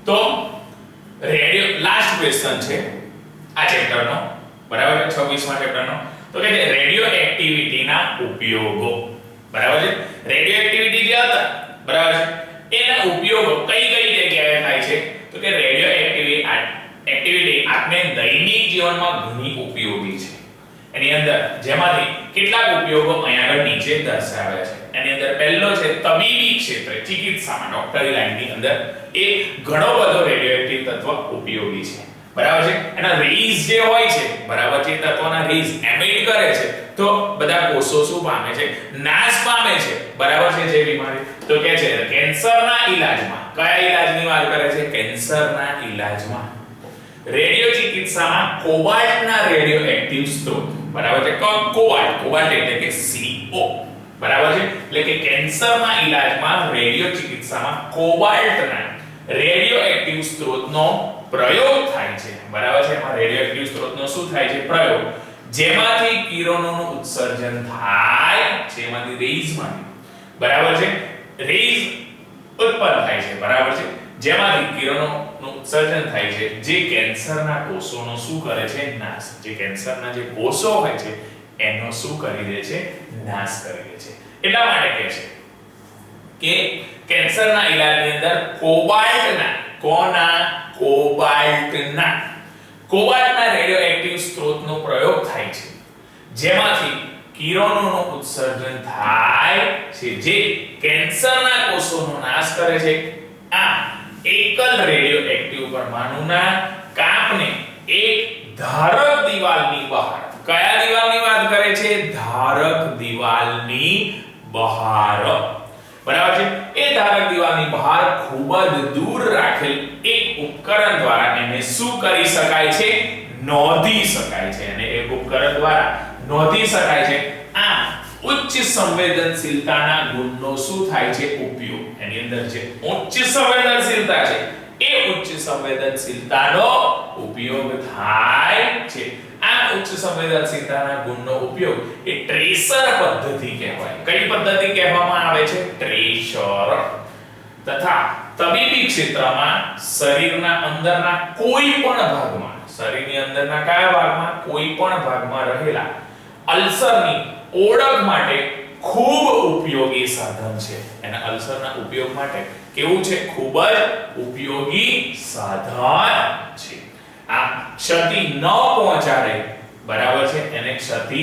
તો radio last question છે આ ચેપ્ટરનો, બરાબર છે 26મા ચેપ્ટરનો. તો કે રેડિયો એક્ટિવિટીના ઉપયોગો, બરાબર છે. રેડિયો એક્ટિવિટી જે હતા, બરાબર છે, એના ઉપયોગો કઈ કઈ જગ્યાએ થાય છે? તો કે રેડિયો એક્ટિવિટી આપણે દૈનિક જીવનમાં ઘણી ઉપયોગી છે. એની અંદર જેમાંથી કેટલાક ઉપયોગો અહીંયા આગળ નીચે દર્શાવ્યા છે. એની અંદર પહેલો છે તબીબી ક્ષેત્રે, ચિકિત્સામાં, ડોક્ટરી લાઈનની અંદર એ ઘણો બધો રેડિયોએક્ટિવ તત્વ ઉપયોગી છે, બરાબર છે. એના રેઝ જે હોય છે, બરાબર છે, તત્વના રેઝ એમિટ કરે છે તો બધા કોષો શું પામે છે? નાશ પામે છે, બરાબર છે. જે બીમારી તો કે છે કેન્સરના ઈલાજમાં, કયા ઈલાજની વાત કરે છે? કેન્સરના ઈલાજમાં રેડિયો ચિકિત્સામાં કોબાલ્ટના રેડિયોએક્ટિવ સ્ત્રોત, બરાબર છે. કોબાલ્ટ એટલે કે CO, બરાબર છે. એટલે કે કેન્સરના ઈલાજમાં રેડિયો ચિકિત્સામાં કોબાલ્ટના રેડિયોએક્ટિવ સ્ત્રોતનો પ્રયોગ થાય છે, બરાબર છે. એમાં રેડિયોએક્ટિવ સ્ત્રોતનો શું થાય છે? પ્રયોગ, જેમાંથી કિરણોનું ઉત્સર્જન થાય છે, એમાંથી રેઝમાંથી, બરાબર છે, રેઝ ઉત્પન્ન થાય છે, બરાબર છે, જેમાંથી કિરણોનું ઉત્સર્જન થાય છે, જે કેન્સરના કોષોનો શું કરે છે? નાશ. જે કેન્સરના જે કોષો હોય છે એનો શું કરી દે છે? નાશ કરી દે છે. એટલા માટે કહે છે કે કેન્સરના ઈલાજની અંદર કોબાલ્ટના રેડિયોએક્ટિવ સ્ત્રોતનો પ્રયોગ થાય છે, જેમાંથી કિરણોનું ઉત્સર્જન થાય છે, જે કેન્સરના કોષોનો નાશ કરે છે. આ એકલ રેડિયોએક્ટિવ પરમાણુના કાપને એક ધારક દિવાલની બહાર, કયા દિવાલની વાત કરે છે? ધારક દિવાલની બહાર, બરાબર છે. એ ધારક દિવાલની બહાર ખૂબ જ દૂર રાખેલ એક ઉપકરણ દ્વારા એને શું કરી શકાય છે? નોંધી શકાય છે. અને એક ઉપકરણ દ્વારા નોંધી શકાય છે. આ ઉચ્ચ સંવેદનશીલતાના ગુણનો શું થાય છે? ઉપયોગ. એની અંદર જે ઉચ્ચ સંવેદનશીલતા છે એ ઉચ્ચ સંવેદનશીલતાનો ઉપયોગ થાય છે. આ ઉચ્ચ સંવેદનશીલતાના ગુણનો ઉપયોગ એ ટ્રેસર પદ્ધતિ કહેવાય. કઈ પદ્ધતિ કહેવામાં આવે છે? ટ્રેસર. તથા તબીબી ક્ષેત્રમાં શરીરના અંદરના કોઈ પણ ભાગમાં, શરીરની અંદરના કયા ભાગમાં? કોઈ પણ ભાગમાં રહેલા અલ્સરની ઓળખ માટે ખૂબ ઉપયોગી સાધન છે. એના અલ્સરના ઉપયોગ માટે કેવું છે? ખૂબ જ ઉપયોગી સાધન છે. આ ક્ષતિ ન પહોંચાડે, બરાબર છે, એને ક્ષતિ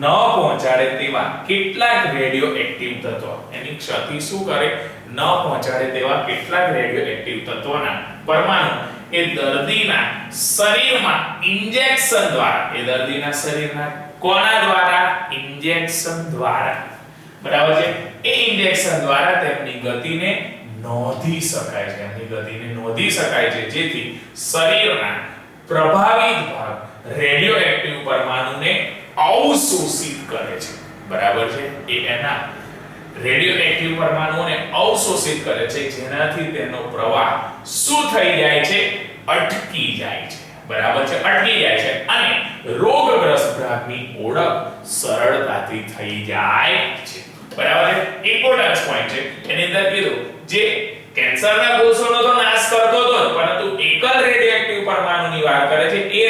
ન પહોંચાડે તેવા કેટલાક રેડિયોએક્ટિવ તત્વો, એની ક્ષતિ શું કરે? ન પહોંચાડે તેવા કેટલાક રેડિયોએક્ટિવ તત્વોના પરમાણુ એ દર્દીના શરીરમાં ઇન્જેક્શન દ્વારા, એ દર્દીના શરીરના કોના દ્વારા? ઇન્જેક્શન દ્વારા, બરાબર છે. એ ઇન્જેક્શન દ્વારા તેમની ગતિને નોંધી શકાય છે, એની ગતિને નોંધી શકાય છે, જેથી શરીરના પ્રભાવિત ભાગ રેડિયોએક્ટિવ પરમાણુને અવશોષિત કરે છે, બરાબર છે. એ એના રેડિયોએક્ટિવ પરમાણુઓને અવશોષિત કરે છે, જેનાથી તેનો પ્રવાહ શું થઈ જાય છે? અટકી જાય છે, બરાબર છે, અટકી જાય છે. અને રોગગ્રસ્ત ભાગની ઓળખ સરળતાથી થઈ જાય છે, બરાબર છે. ઇમ્પોર્ટન્સ પોઈન્ટ છે એની અંદર કીધું, જે કેન્સરના કોષોનો તો નાશ કરતો હતો, પરંતુ એકલ રેડિયોએક્ટિવ પરમાણુની વાત કરે છે. એ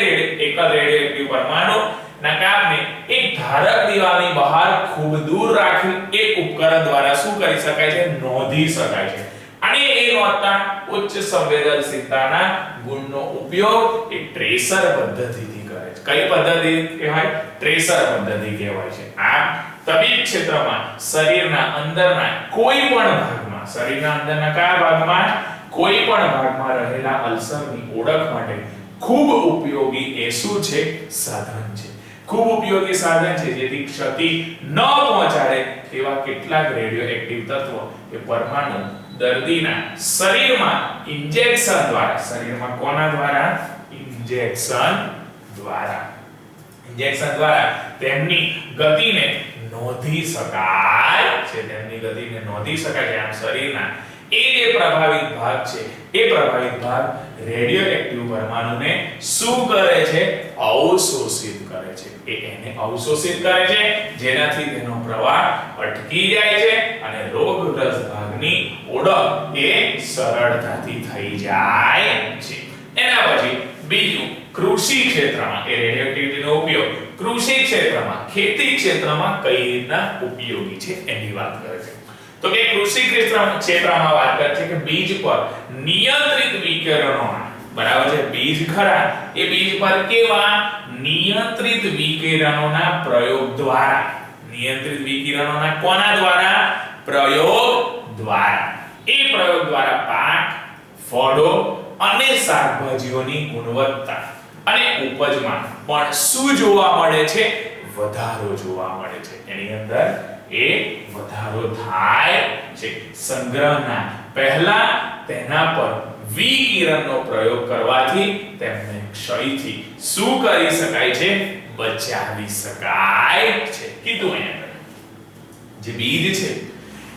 એકલ રેડિયોએક્ટિવ પરમાણુ ના કાપને એક ધારક દિવાલની બહાર ખૂબ દૂર રાખી એક ઉપકરણ દ્વારા શું કરી શકાય છે? નોંધી શકાય છે. અને એ નોંધતા ઉચ્ચ સંવેદનશીલતાના ગુણનો ઉપયોગ એ ટ્રેસર પદ્ધતિથી કરે છે. કઈ પદ્ધતિ કહેવાય? ટ્રેસર પદ્ધતિ કહેવાય છે. આ તબીબ ક્ષેત્રમાં શરીરના અંદરના કોઈ પણ ભાગમાં, શરીરના અંદરના કયા ભાગમાં? કોઈ પણ ભાગમાં રહેલા અલ્સરની ઓળખ માટે ખૂબ ઉપયોગી એ શું છે? સાધન છે. ખૂબ ઉપયોગી સાધન છે, જેથી ક્ષતિ ન પહોંચાડે તેવા કેટલાક રેડિયોએક્ટિવ તત્વો કે પરમાણુ દર્દીના શરીરમાં ઇન્જેક્શન દ્વારા, શરીરમાં કોના દ્વારા? ઇન્જેક્શન દ્વારા તેમની ગતિને નોંધી શકાય છે, તેમની ગતિને નોંધી શકાય છે. આમ શરીરના એ જે પ્રભાવિત ભાગ છે, એ પ્રભાવિત ભાગ રેડિયોએક્ટિવ પરમાણુને શું કરે છે? અવશોષિત કરે છે. એ એને અવશોષિત કરે છે, જેનાથી તેનો પ્રવાહ અટકી જાય છે અને રોગગ્રસ્ત ભાગની ઓળખ એ સરળતાથી થઈ જાય છે. એના પછી બીજું, કૃષિ ક્ષેત્રમાં એ રેડિયોએક્ટિવિટીનો ઉપયોગ કૃષિ ક્ષેત્રમાં, ખેતી ક્ષેત્રમાં કઈ રીતના ઉપયોગી છે એની વાત કરે છે. તો કે કૃષિ ક્ષેત્રમાં વાત કરે છે કે બીજ પર નિયંત્રિત વિકિરણોના, બરાબર છે, બીજ ખરા, એ બીજ પર કેવા નિયંત્રિત વિકિરણોના પ્રયોગ દ્વારા, નિયંત્રિત વિકિરણોના કોના દ્વારા? પ્રયોગ દ્વારા. એ પ્રયોગ દ્વારા પાક, ફળો અને શાકભાજીઓની ગુણવત્તા અને ઉપજમાં પણ શું જોવા મળે છે? વધારો જોવા મળે છે. એની અંદર એ વધારો થાય છે. સંગ્રહના પહેલા તેના પર વિકિરણનો પ્રયોગ કરવાથી તેમને ક્ષયથી શું કરી શકાય છે? બચાવી શકાય છે. કીધું અહીંયા જે બીજ છે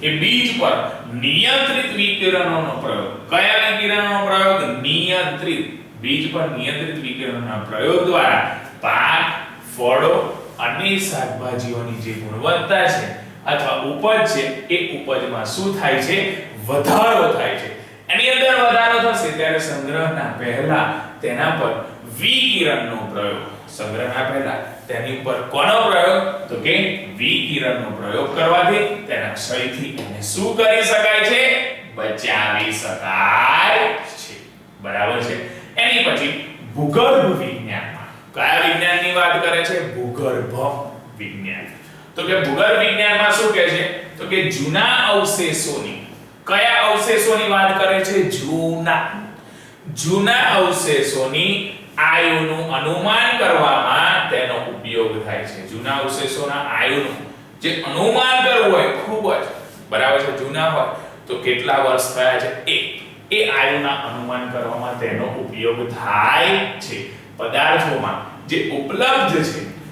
એ બીજ પર નિયંત્રિત વિકિરણોનો પ્રયોગ. કયા વિકિરણોનો પ્રયોગ? નિયંત્રિત. બીજ પર નિયંત્રિત વિકિરણોના પ્રયોગ દ્વારા પાક, ફળો અને શાકભાજીઓની જે ગુણવત્તા છે અથવા ઉપજ છે એ ઉપજમાં શું થાય છે? વધારો થાય છે. એની અંદર વધારો થશે ત્યારે સંગ્રહના પહેલા તેના પર વિકિરણનો પ્રયોગ. સંગ્રહના પહેલા તેની ઉપર કોનો પ્રયોગ? તો કે વિકિરણનો પ્રયોગ કરવાથી તેના ક્ષયથી એને શું કરી શકાય છે? બચાવી શકાય છે. બરાબર છે. એની પછી ભૂગર્ભ વિજ્ઞાનમાં કયા વિજ્ઞાનની વાત કરે છે? ભૂગર્ભ વિજ્ઞાન. તો કે ભૂગર્ભ વિજ્ઞાનમાં શું કહે છે? તો કે જૂના અવશેષોની, કયા અવશેષોની વાત કરે છે? જૂના અવશેષોની આયુનું અનુમાન કરવામાં તેનો ઉપયોગ થાય છે. જૂના અવશેષોના આયુનું જે અનુમાન કરવું હોય ખૂબ જ, બરાબર છે, જૂના હોય તો કેટલા વર્ષ થયા છે એ આયુના અનુમાન કરવામાં તેનો ઉપયોગ થાય છે. પદાર્થોમાં જે ઉપલબ્ધ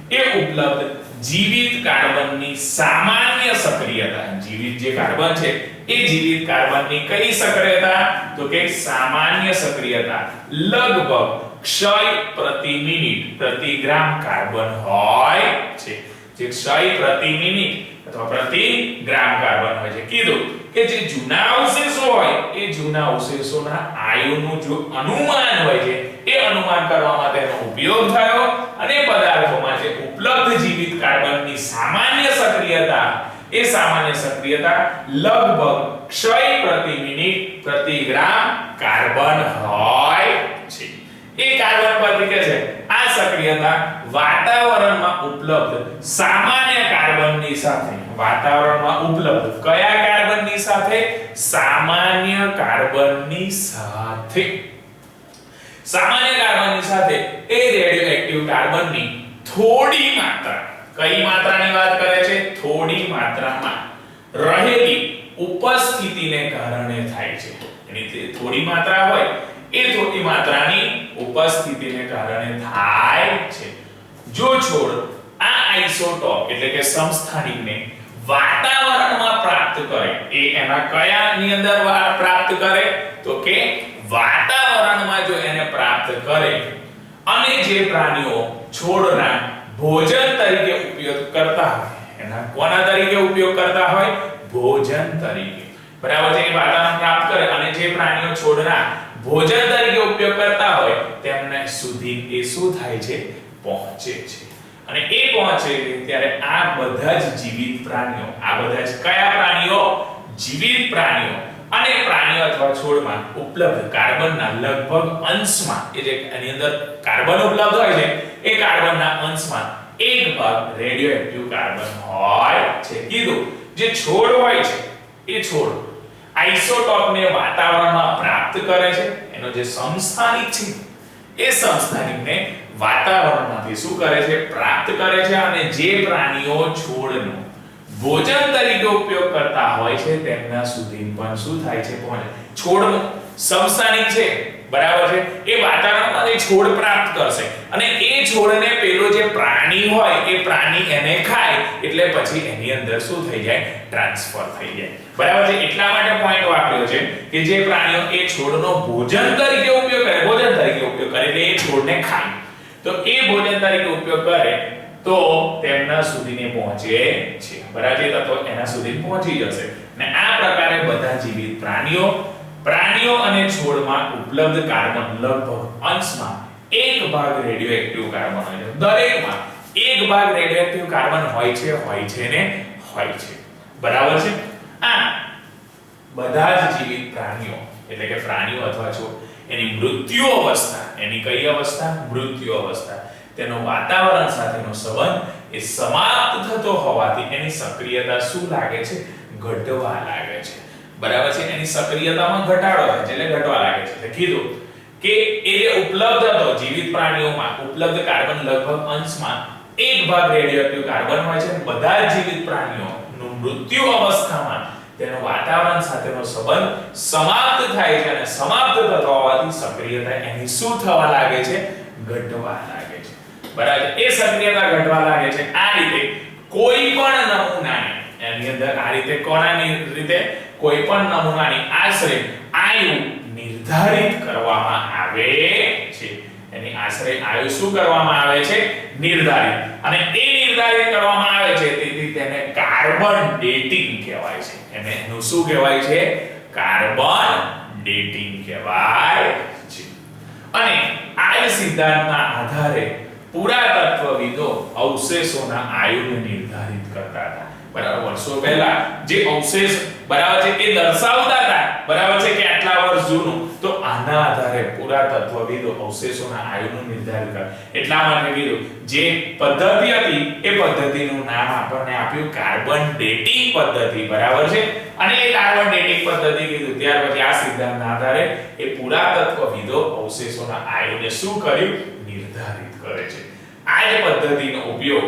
છે એ ઉપલબ્ધ જીવિત કાર્બનની સામાન્ય સક્રિયતા, જીવિત જે કાર્બન છે એ જીવિત કાર્બનની કઈ સક્રિયતા? તો કે સામાન્ય સક્રિયતા લગભગ ક્ષય પ્રતિ મિનિટ પ્રતિ ગ્રામ કાર્બન હોય છે. જે ક્ષય પ્રતિ મિનિટ અથવા પ્રતિ ગ્રામ કાર્બન હોય છે. કીધું કે જે જૂના અવશેષો હોય એ જૂના અવશેષોના આયુનું જો અનુમાન હોય છે એ અનુમાન કરવામાં તેનો ઉપયોગ થયો અને પદાર્થોમાં જે ઉપલબ્ધ જીવિત કાર્બનની સામાન્ય સક્રિયતા, એ સામાન્ય સક્રિયતા લગભગ ક્ષય પ્રતિ મિનિટ પ્રતિ ગ્રામ કાર્બન હોય છે. એ કાર્બન પરથી કે છે આ સક્રિયતા વાતાવરણમાં ઉપલબ્ધ સામાન્ય કાર્બનની સાથે, વાતાવરણમાં ઉપલબ્ધ કયા કાર્બનની સાથે? સામાન્ય કાર્બનની સાથે. સામાન્ય કાર્બનની સાથે એ રેડિયોએક્ટિવ કાર્બનની થોડી માત્રા, કઈ માત્રાની વાત કરે છે? થોડી માત્રામાં રહેલી ઉપસ્થિતિને કારણે થાય છે. એની થોડી માત્રા હોય એ થોડી માત્રાની ઉપસ્થિતિને કારણે થાય છે. જો છોડ આ આઇસોટોપ એટલે કે સમસ્થાનિકને વાતાવરણમાં પ્રાપ્ત કરે, એ એના કયાની અંદર પ્રાપ્ત કરે? તો કે વાતાવરણમાં જો એને પ્રાપ્ત કરે અને જે પ્રાણીઓ છોડના ભોજન તરીકે ઉપયોગ કરતા હોય, એના કોના તરીકે ઉપયોગ કરતા હોય? ભોજન તરીકે. બરાબર છે. એ વાતાવરણ પ્રાપ્ત કરે અને જે પ્રાણીઓ છોડના ભોજન તરીકે ઉપયોગ કરતા હોય તેમને સુધી એ શું થાય છે? પહોંચે છે. અને એ પહોંચે ત્યારે આ બધા જ જીવિત પ્રાણીઓ, આ બધા જ કયા પ્રાણીઓ? જીવિત પ્રાણીઓ અને પ્રાણીઓ અથવા છોડમાં ઉપલબ્ધ કાર્બનના લગભગ અંશમાં, એ જે એની અંદર કાર્બન ઉપલબ્ધ હોય છે એ કાર્બનના અંશમાં એક ભાગ રેડિયોએક્ટિવ કાર્બન હોય છે. કીધું જે છોડ હોય છે એ છોડ આઇસોટોપને વાતાવરણમાં પ્રાપ્ત કરે છે. એનો જે સમસ્થાનિક છે એ સમસ્થાનિકને વાતાવરણમાંથી શું કરે છે? પ્રાપ્ત કરે છે. અને જે પ્રાણીઓ છોડનો ભોજન તરીકે ઉપયોગ કરતા હોય છે તેમના સુધી પણ શું થાય છે? પહોંચે. છોડનો સમસ્થાનિક છે, બરાબર છે, એ વાતાવરણમાંથી છોડ પ્રાપ્ત કરશે અને એ છોડને પેલો જે પ્રાણી હોય એ પ્રાણી એને ખાય એટલે પછી એની અંદર શું થઈ જાય? ટ્રાન્સફર થઈ જાય. બરાબર છે. એટલા માટે પોઈન્ટ વાપર્યો છે કે જે પ્રાણીઓ એ છોડનો ભોજન તરીકે ઉપયોગ કરે, ભોજન તરીકે ઉપયોગ કરે એટલે એ છોડને ખાય, તો એ ભોજન તરીકે ઉપયોગ કરે તો તેમના સુધીને પહોંચે છે. બરાબર છે, તત્વો એના સુધી પહોંચી જશે. ને આ પ્રકારે બધા જીવિત પ્રાણીઓ અને છોડમાં ઉપલબ્ધ કાર્બન લગભગ અંશમાં 1 ભાગ રેડિયોએક્ટિવ કાર્બન હોય છે. દરેકમાં 1 ભાગ રેડિયોએક્ટિવ કાર્બન હોય છે ને હોય છે. બરાબર છે. આ બધા જ જીવિત પ્રાણીઓ એટલે કે પ્રાણીઓ અથવા છોડ એની મૃત્યુ અવસ્થા, એની કઈ અવસ્થા? મૃત્યુ અવસ્થા, તેનો વાતાવરણ સાથેનો સંબંધ એ સમાપ્ત થતો હોવાથી એની સક્રિયતા શું લાગે છે? ઘટવા લાગે છે. બરાબર છે. એની સક્રિયતામાં ઘટાડો થાય છે એટલે ઘટવા લાગે છે. એટલે કીધું કે એ જે ઉપલબ્ધ હતો જીવિત પ્રાણીઓમાં ઉપલબ્ધ કાર્બન લગભગ અંશમાં 1 ભાગ રેડિયોએક્ટિવ કાર્બન હોય છે. બધા જ જીવિત પ્રાણીઓનું મૃત્યુ અવસ્થામાં તેનો વાતાવરણ સાથેનો સંબંધ સમાપ્ત થાય છે અને સમાપ્ત થતો હોવાથી સક્રિયતા એની શું થવા લાગે છે? ઘટવા લાગે છે. બરાબર. એ સક્રિયતા ઘટવા લાગે છે. આ રીતે કોઈ પણ નમૂનાને એની અંદર આ રીતે કોણાની રીતે કોઈ પણ નમૂનાની આશરે આયુ નિર્ધારિત કરવામાં આવે છે. એની આશરે આયુ શું કરવામાં આવે છે? નિર્ધારિત. અને એ નિર્ધારિત કરવામાં આવે છે તેથી તેને કાર્બન ડેટિંગ કહેવાય છે. એને એનું શું કહેવાય છે? કાર્બન ડેટિંગ કહેવાય છે. અને આ સિદ્ધાંતના આધારે પુરાતત્વવિદો અવશેષોના આયુને નિર્ધારિત કરતા હતા. બરાબર. વર્ષો પહેલા જે અવશેષ બરાબર છે એ દર્શાવતા હતા બરાબર છે કે આટલા વર્ષ જૂનું, તો આના આધારે પુરાતત્વવિદો અવશેષોના આયુનું નિર્ધારિત કરે. એટલા માટે કીધું જે પદ્ધતિ હતી એ પદ્ધતિનું નામ આપણને આપ્યું કાર્બન ડેટિંગ પદ્ધતિ. બરાબર છે. અને એ કાર્બન ડેટિંગ પદ્ધતિ કીધું ત્યાર પછી આ સિદ્ધાંતના આધારે એ પુરાતત્વવિદો અવશેષોના આયુને શું કર્યું? નિર્ધારિત કરે છે. આ જ પદ્ધતિનો ઉપયોગ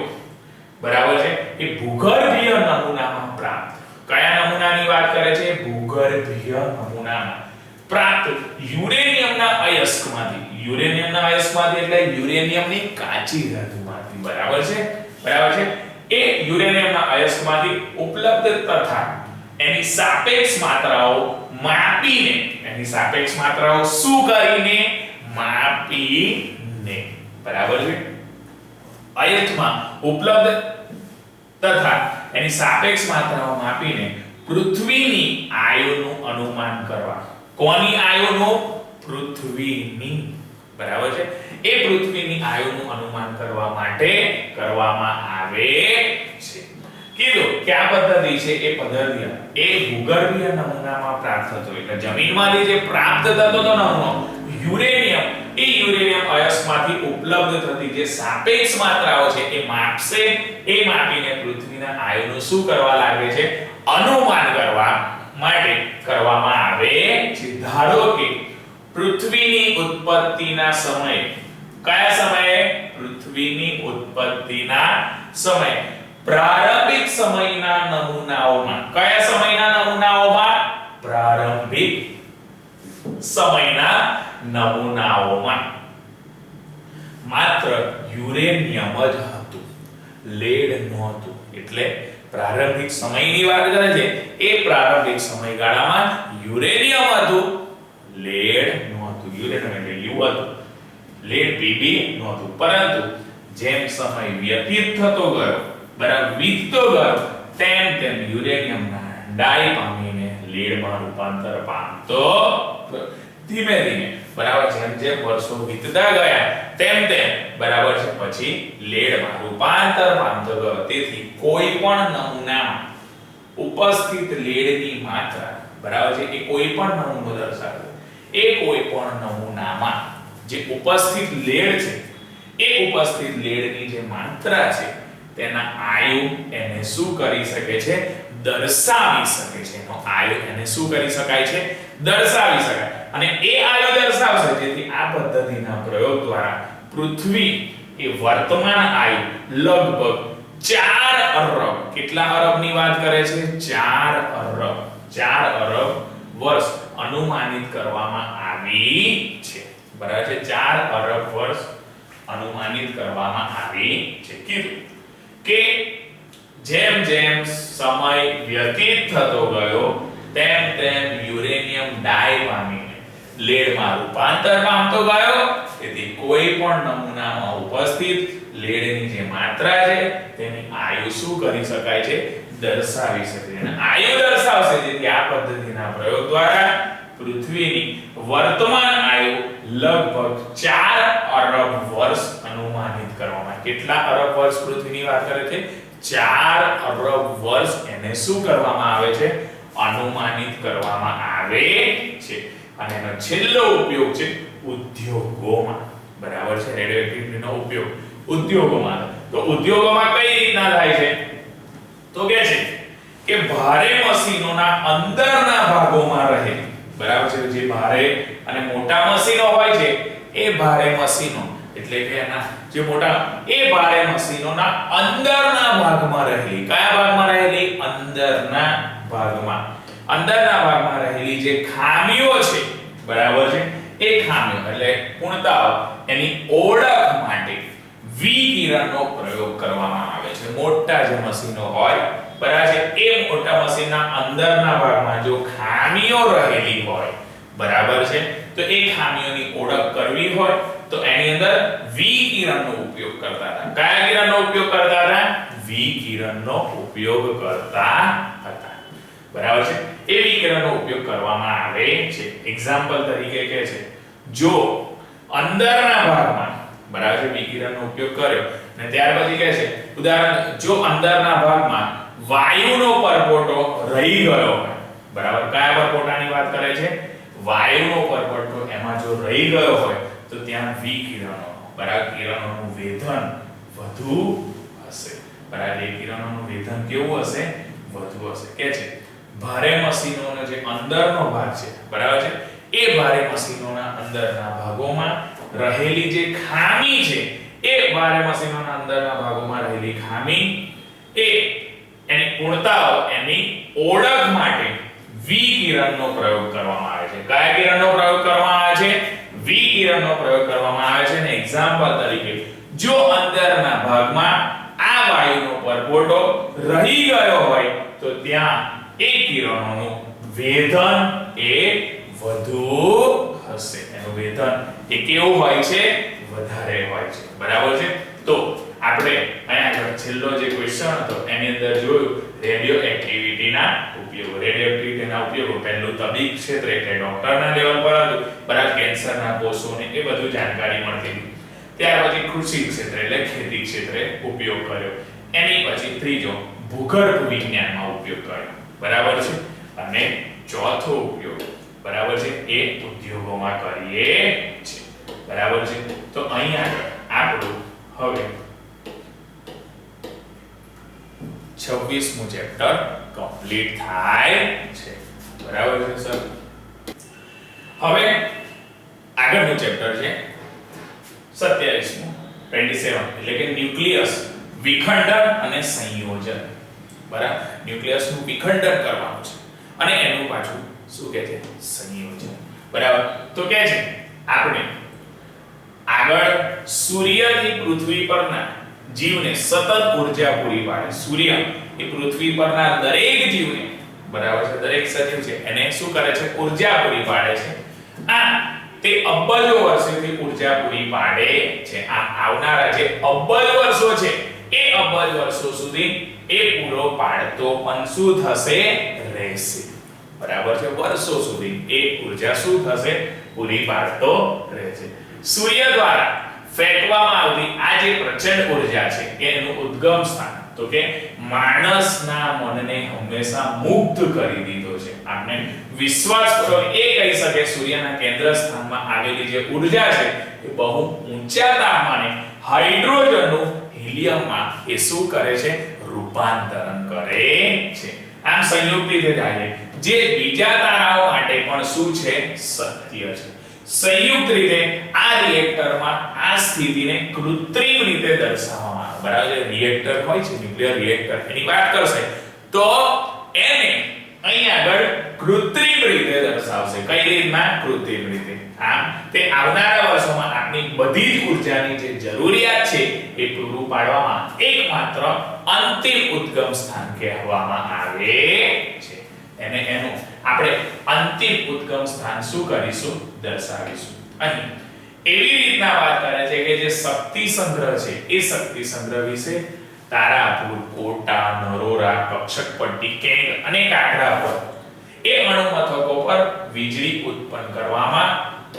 બરાબર છે એ ભૂગર્ભીય નમૂનામાં પ્રાપ્ત, કયા નમૂનાની વાત કરે છે? ભૂગર્ભીય નમૂનામાં પ્રાપ્ત યુરેનિયમના અયસ્કમાંથી. યુરેનિયમના અયસ્કમાંથી એટલે યુરેનિયમની કાચી ધાતુમાંથી. બરાબર છે. બરાબર છે. એ યુરેનિયમના અયસ્કમાંથી ઉપલબ્ધ તથા એની સાપેક્ષ માત્રાઓ માપીને, એની સાપેક્ષ માત્રાઓ શું કરીને? માપીને. બરાબર છે. અયસ્કમાં ઉપલબ્ધ તથા એની સાપેક્ષ માત્રાઓ માપીને પૃથ્વીની આયુનું અનુમાન કરવા. કોની આયુનું? પૃથ્વીની. બરાબર છે. એ પૃથ્વીની આયુનું અનુમાન કરવા માટે કરવામાં આવે છે. કીધું કે આ પદ્ધતિ છે એ પદ્ધતિ એ ભૂગર્ભીય નમૂનામાં પ્રાપ્ત થતો એટલે જમીનમાંથી જે પ્રાપ્ત થતો હતો નમૂનો યુરેનિયમ, એ યુરેનિયમ અયસ્કમાંથી ઉપલબ્ધ થતી જે સાપેક્ષ માત્રાઓ છે એ માપશે. એ માપીને પૃથ્વીના આયુનું શું કરવા લાગે છે? અનુમાન કરવા માટે કરવામાં આવે છે. ધારો કે પૃથ્વીની ઉત્પત્તિના સમયે, કયા સમયે? પૃથ્વીની ઉત્પત્તિના સમયે પ્રારંભિક સમયના નમૂનાઓમાં, કયા સમયના નમૂનાઓમાં? પ્રારંભિક સમયના નમૂનાઓમાં માત્ર યુરેનિયમ જ હતું, લેડ નહોતું. એટલે પ્રારંભિક સમયની વાત કરે છે એ પ્રારંભિક સમયગાળામાં યુરેનિયમ હતું, લેડ નહોતું. યુરેનિયમ એટલે યુ હતું, લેડ પીબી નહોતું. પરંતુ જેમ સમય વ્યતીત થતો ગયો, બરાબર વીતતો ગયો, તેમ તેમ યુરેનિયમના ડાય પામીને લેડમાં રૂપાંતર પામતો ધીમે ધીમે. બરાબર. જેમ જેમ વર્ષો વીતતા ગયા તેમ તેમ બરાબર છે પછી લેડમાં રૂપાંતર પામતો ગયો. તેથી કોઈ પણ નમૂનામાં ઉપસ્થિત લેડની માત્રા બરાબર છે એ કોઈ પણ નમૂનો દર્શાવે. એ કોઈ પણ નમૂનામાં જે ઉપસ્થિત લેડ છે એ ઉપસ્થિત લેડની જે માત્રા છે તેના આયુ એને શું કરી શકે છે? દર્શાવી શકે છે. એનો આયુ એને શું કરી શકાય છે? દર્શાવી શકાય. અને એ આયુ દર્શાવશે જેથી આ પદ્ધતિના પ્રયોગ દ્વારા પૃથ્વી એ વર્તમાન આયુ લગભગ 4 અરબ, કેટલા અરબની વાત કરે છે? 4 અરબ વર્ષ અનુમાનિત કરવામાં આવી છે. બરાબર છે. 4 અરબ વર્ષ અનુમાનિત કરવામાં આવી છે. કીધું કે જેમ જેમ સમય વ્યતીત થતો ગયો તેમ તેમ યુરેનિયમ ડાય પામીને લેડમાં રૂપાંતર પામતો ગયો. તેથી કોઈ પણ નમૂનામાં ઉપસ્થિત લેડની જે માત્રા છે તેની આયુ શું કરી શકાય છે? દર્શાવી શકાય. અને આયુ દર્શાવશે. જેથી આ પદ્ધતિના પ્રયોગ દ્વારા પૃથ્વીની વર્તમાન આયુ લગભગ 4 અરબ વર્ષ અનુમાનિત કરવામાં. કેટલા અરબ વર્ષ પૃથ્વીની વાત કરે છે? 4 અરબ વર્ષ એને શું કરવામાં આવે છે? અનુમાનિત કરવામાં આવે છે. અને એનો છેલ્લો ઉપયોગ છે ઉદ્યોગોમાં. બરાબર છે. રેડિયોએક્ટિવિટીનો ઉપયોગ ઉદ્યોગોમાં. તો ઉદ્યોગોમાં કઈ રીતના થાય છે? તો કે છે કે ભારે મશીનોના અંદરના ભાગોમાં રહે. બરાબર છે. જે ભારે અને મોટા મશીનો હોય છે એ ભારે મશીનો એટલે કે એના જે મોટા એ ભારે મશીનોના અંદરના ભાગમાં રહેલી. કયા ભાગમાં રહેલી? અંદરના ભાગમાં. અંદરના ભાગમાં રહેલી જે ખામીઓ છે, બરાબર છે, એ ખામીઓ એટલે પૂર્ણતાઓ એની ઓળખ માટે વિકિરણનો પ્રયોગ કરવામાં આવે છે. મોટા જે મશીનો હોય, બરાબર છે, એ મોટા મશીનના અંદરના ભાગમાં જો ખામીઓ રહેલી હોય, બરાબર છે, તો એ ખામીઓની ઓળખ કરવી હોય તો એની અંદર વિકિરણનો ઉપયોગ કરતા હતા. કયા કિરણનો ઉપયોગ કરતા હતા? વિકિરણનો ઉપયોગ કરતા હતા. બરાબર છે. એ વિકિરણનો ઉપયોગ કરવામાં આવે છે. એક્ઝામ્પલ તરીકે કહે છે જો અંદરના ભાગમાં, બરાબર છે, વિકિરણનો ઉપયોગ કર્યો અને ત્યાર પછી કહે છે ઉદાહરણ જો અંદરના ભાગમાં વાયુનો પરપોટો રહી ગયો હોય, બરાબર, કયા પરપોટાની વાત કરે છે? વાયુનો પરપોટો એમાં જો રહી ગયો હોય તો ત્યાં વિકિરણો, બરાબર, કિરણોનું વેધન વધુ હશે. બરાબર. એ કિરણોનું વેધન કેવું હશે? વધુ હશે. કે છે ભારે મશીનોનો જે અંદરનો ભાગ છે, બરાબર છે, એ ભારે મશીનોના અંદરના ભાગોમાં રહેલી જે ખામી છે, એ ભારે મશીનોના અંદરના ભાગોમાં રહેલી ખામી એ એની પૂર્ણતાઓ એની ઓળખ માટે વિકિરણનો પ્રયોગ કરવામાં આવે છે. કયા કિરણનો પ્રયોગ કરવામાં આવે છે? વિકિરણનો પ્રયોગ કરવામાં આવે છે. ને એક્ઝામ્પલ તરીકે જો અંદરના ભાગમાં આ વાયુનો પરપોટો રહી ગયો હોય તો ત્યાં એ કિરણોનું વેધન એ વધુ હશે. એનું વેધન એ કેવું હોય છે? વધારે હોય છે. બરાબર છે. તો આપણે અહીંયા છેલ્લો જે ક્વેશ્ચન હતો એની અંદર જોયું રેડિયો એક્ટિવિટીના ઉપયોગો. રેડિયો એક્ટિવિટીના ઉપયોગો પહેલું તબીબ ક્ષેત્ર એટલે ડોક્ટરના લેવલ પર હતું, બરાબર, કેન્સરના કોષોને એ બધું જાણકારી મળતી હતી. ત્યાર પછી કૃષિ ક્ષેત્ર એટલે ખેતી ક્ષેત્રે ઉપયોગ કર્યો. એની પછી ત્રીજો ભૂગર્ભ વિજ્ઞાનમાં ઉપયોગ કર્યો, બરાબર છે, અને ચોથો ઉપયોગ, બરાબર છે, એ ઉદ્યોગોમાં કરીએ છે. બરાબર છે. તો અહીંયા આપણું હવે 26મું ચેપ્ટર કમ્પ્લીટ થાય છે. બરાબર છે સર. હવે આગળનું ચેપ્ટર છે 27મું 27 એટલે કે ન્યુક્લિયસ વિખંડન અને સંયોજન. બરાબર. ન્યુક્લિયસનું વિખંડન કરવાનું છે અને એનું પાછું શું કહે છે? સંયોજન. બરાબર. તો કહે છે આપણે આગળ સૂર્યથી પૃથ્વી પરના જીવને સતત ઉર્જા પૂરી પાડે. સૂર્ય એ પૃથ્વી પરના દરેક જીવને, બરાબર છે, દરેક સજીવ છે એને શું કરે છે? ઉર્જા પૂરી પાડે છે. આ તે અબજો વર્ષોથી ઉર્જા પૂરી પાડે છે. આ આવનારા જે અબજ વર્ષો છે એ અબજ વર્ષો સુધી એ પૂરો પાડતો પણ શું થશે? રહેશે. બરાબર છે. વર્ષો સુધી એ ઉર્જા શું થશે? પૂરી પાડતો રહેશે. સૂર્ય દ્વારા ફેંકવામાં આવતી આ જે પ્રચંડ ઉર્જા છે એનું ઉદ્ગમ સ્થાન તો કે માણસના મનને હંમેશા મુગ્ધ કરી દીધો છે. આપણે વિશ્વાસપૂર્વક એ કહી શકે સૂર્યના કેન્દ્ર સ્થાનમાં આવેલી જે ઉર્જા છે એ બહુ ઊંચા તાપમાને હાઇડ્રોજનનું હિલિયમમાં એ શું કરે છે? રૂપાંતરણ કરે છે. આમ સંયુક્ત રીતે થાય જે બીજા તારાઓ માટે પણ શું છે? સત્ય છે. સંયુક્ત રીતે આ રિએક્ટરમાં આ સ્થિતિને કૃત્રિમ રીતે દર્શાવવામાં આવે. બરાબર. રિએક્ટર હોય છે, ન્યુક્લિયર રિએક્ટર, એની વાત કરશે તો એને અહીં આગળ કૃત્રિમ રીતે દર્શાવશે. કઈ રીતના? કૃત્રિમ રીતે. આમ તે આવનારા વર્ષોમાં આપણી બધી જ ઉર્જાની જે જરૂરિયાત છે એ પૂરું પાડવામાં એકમાત્ર અંતિમ ઉદ્ગમ સ્થાન કહેવામાં આવે છે. એને એનું આપણે અંતિમ ઉદ્ગમ સ્થાન શું કરીશું દર્શાવીશું. અહીં એવી રીતના વાત કરે છે કે જે શક્તિ સંગ્રહ છે એ શક્તિ સંગ્રહ વિશે તારાપુર, કોટા, નરોરા, કક્ષક પટ્ટી, કેંગ અને કાકરા પર એ અણુ મથકો પર વીજળી ઉત્પન્ન કરવામાં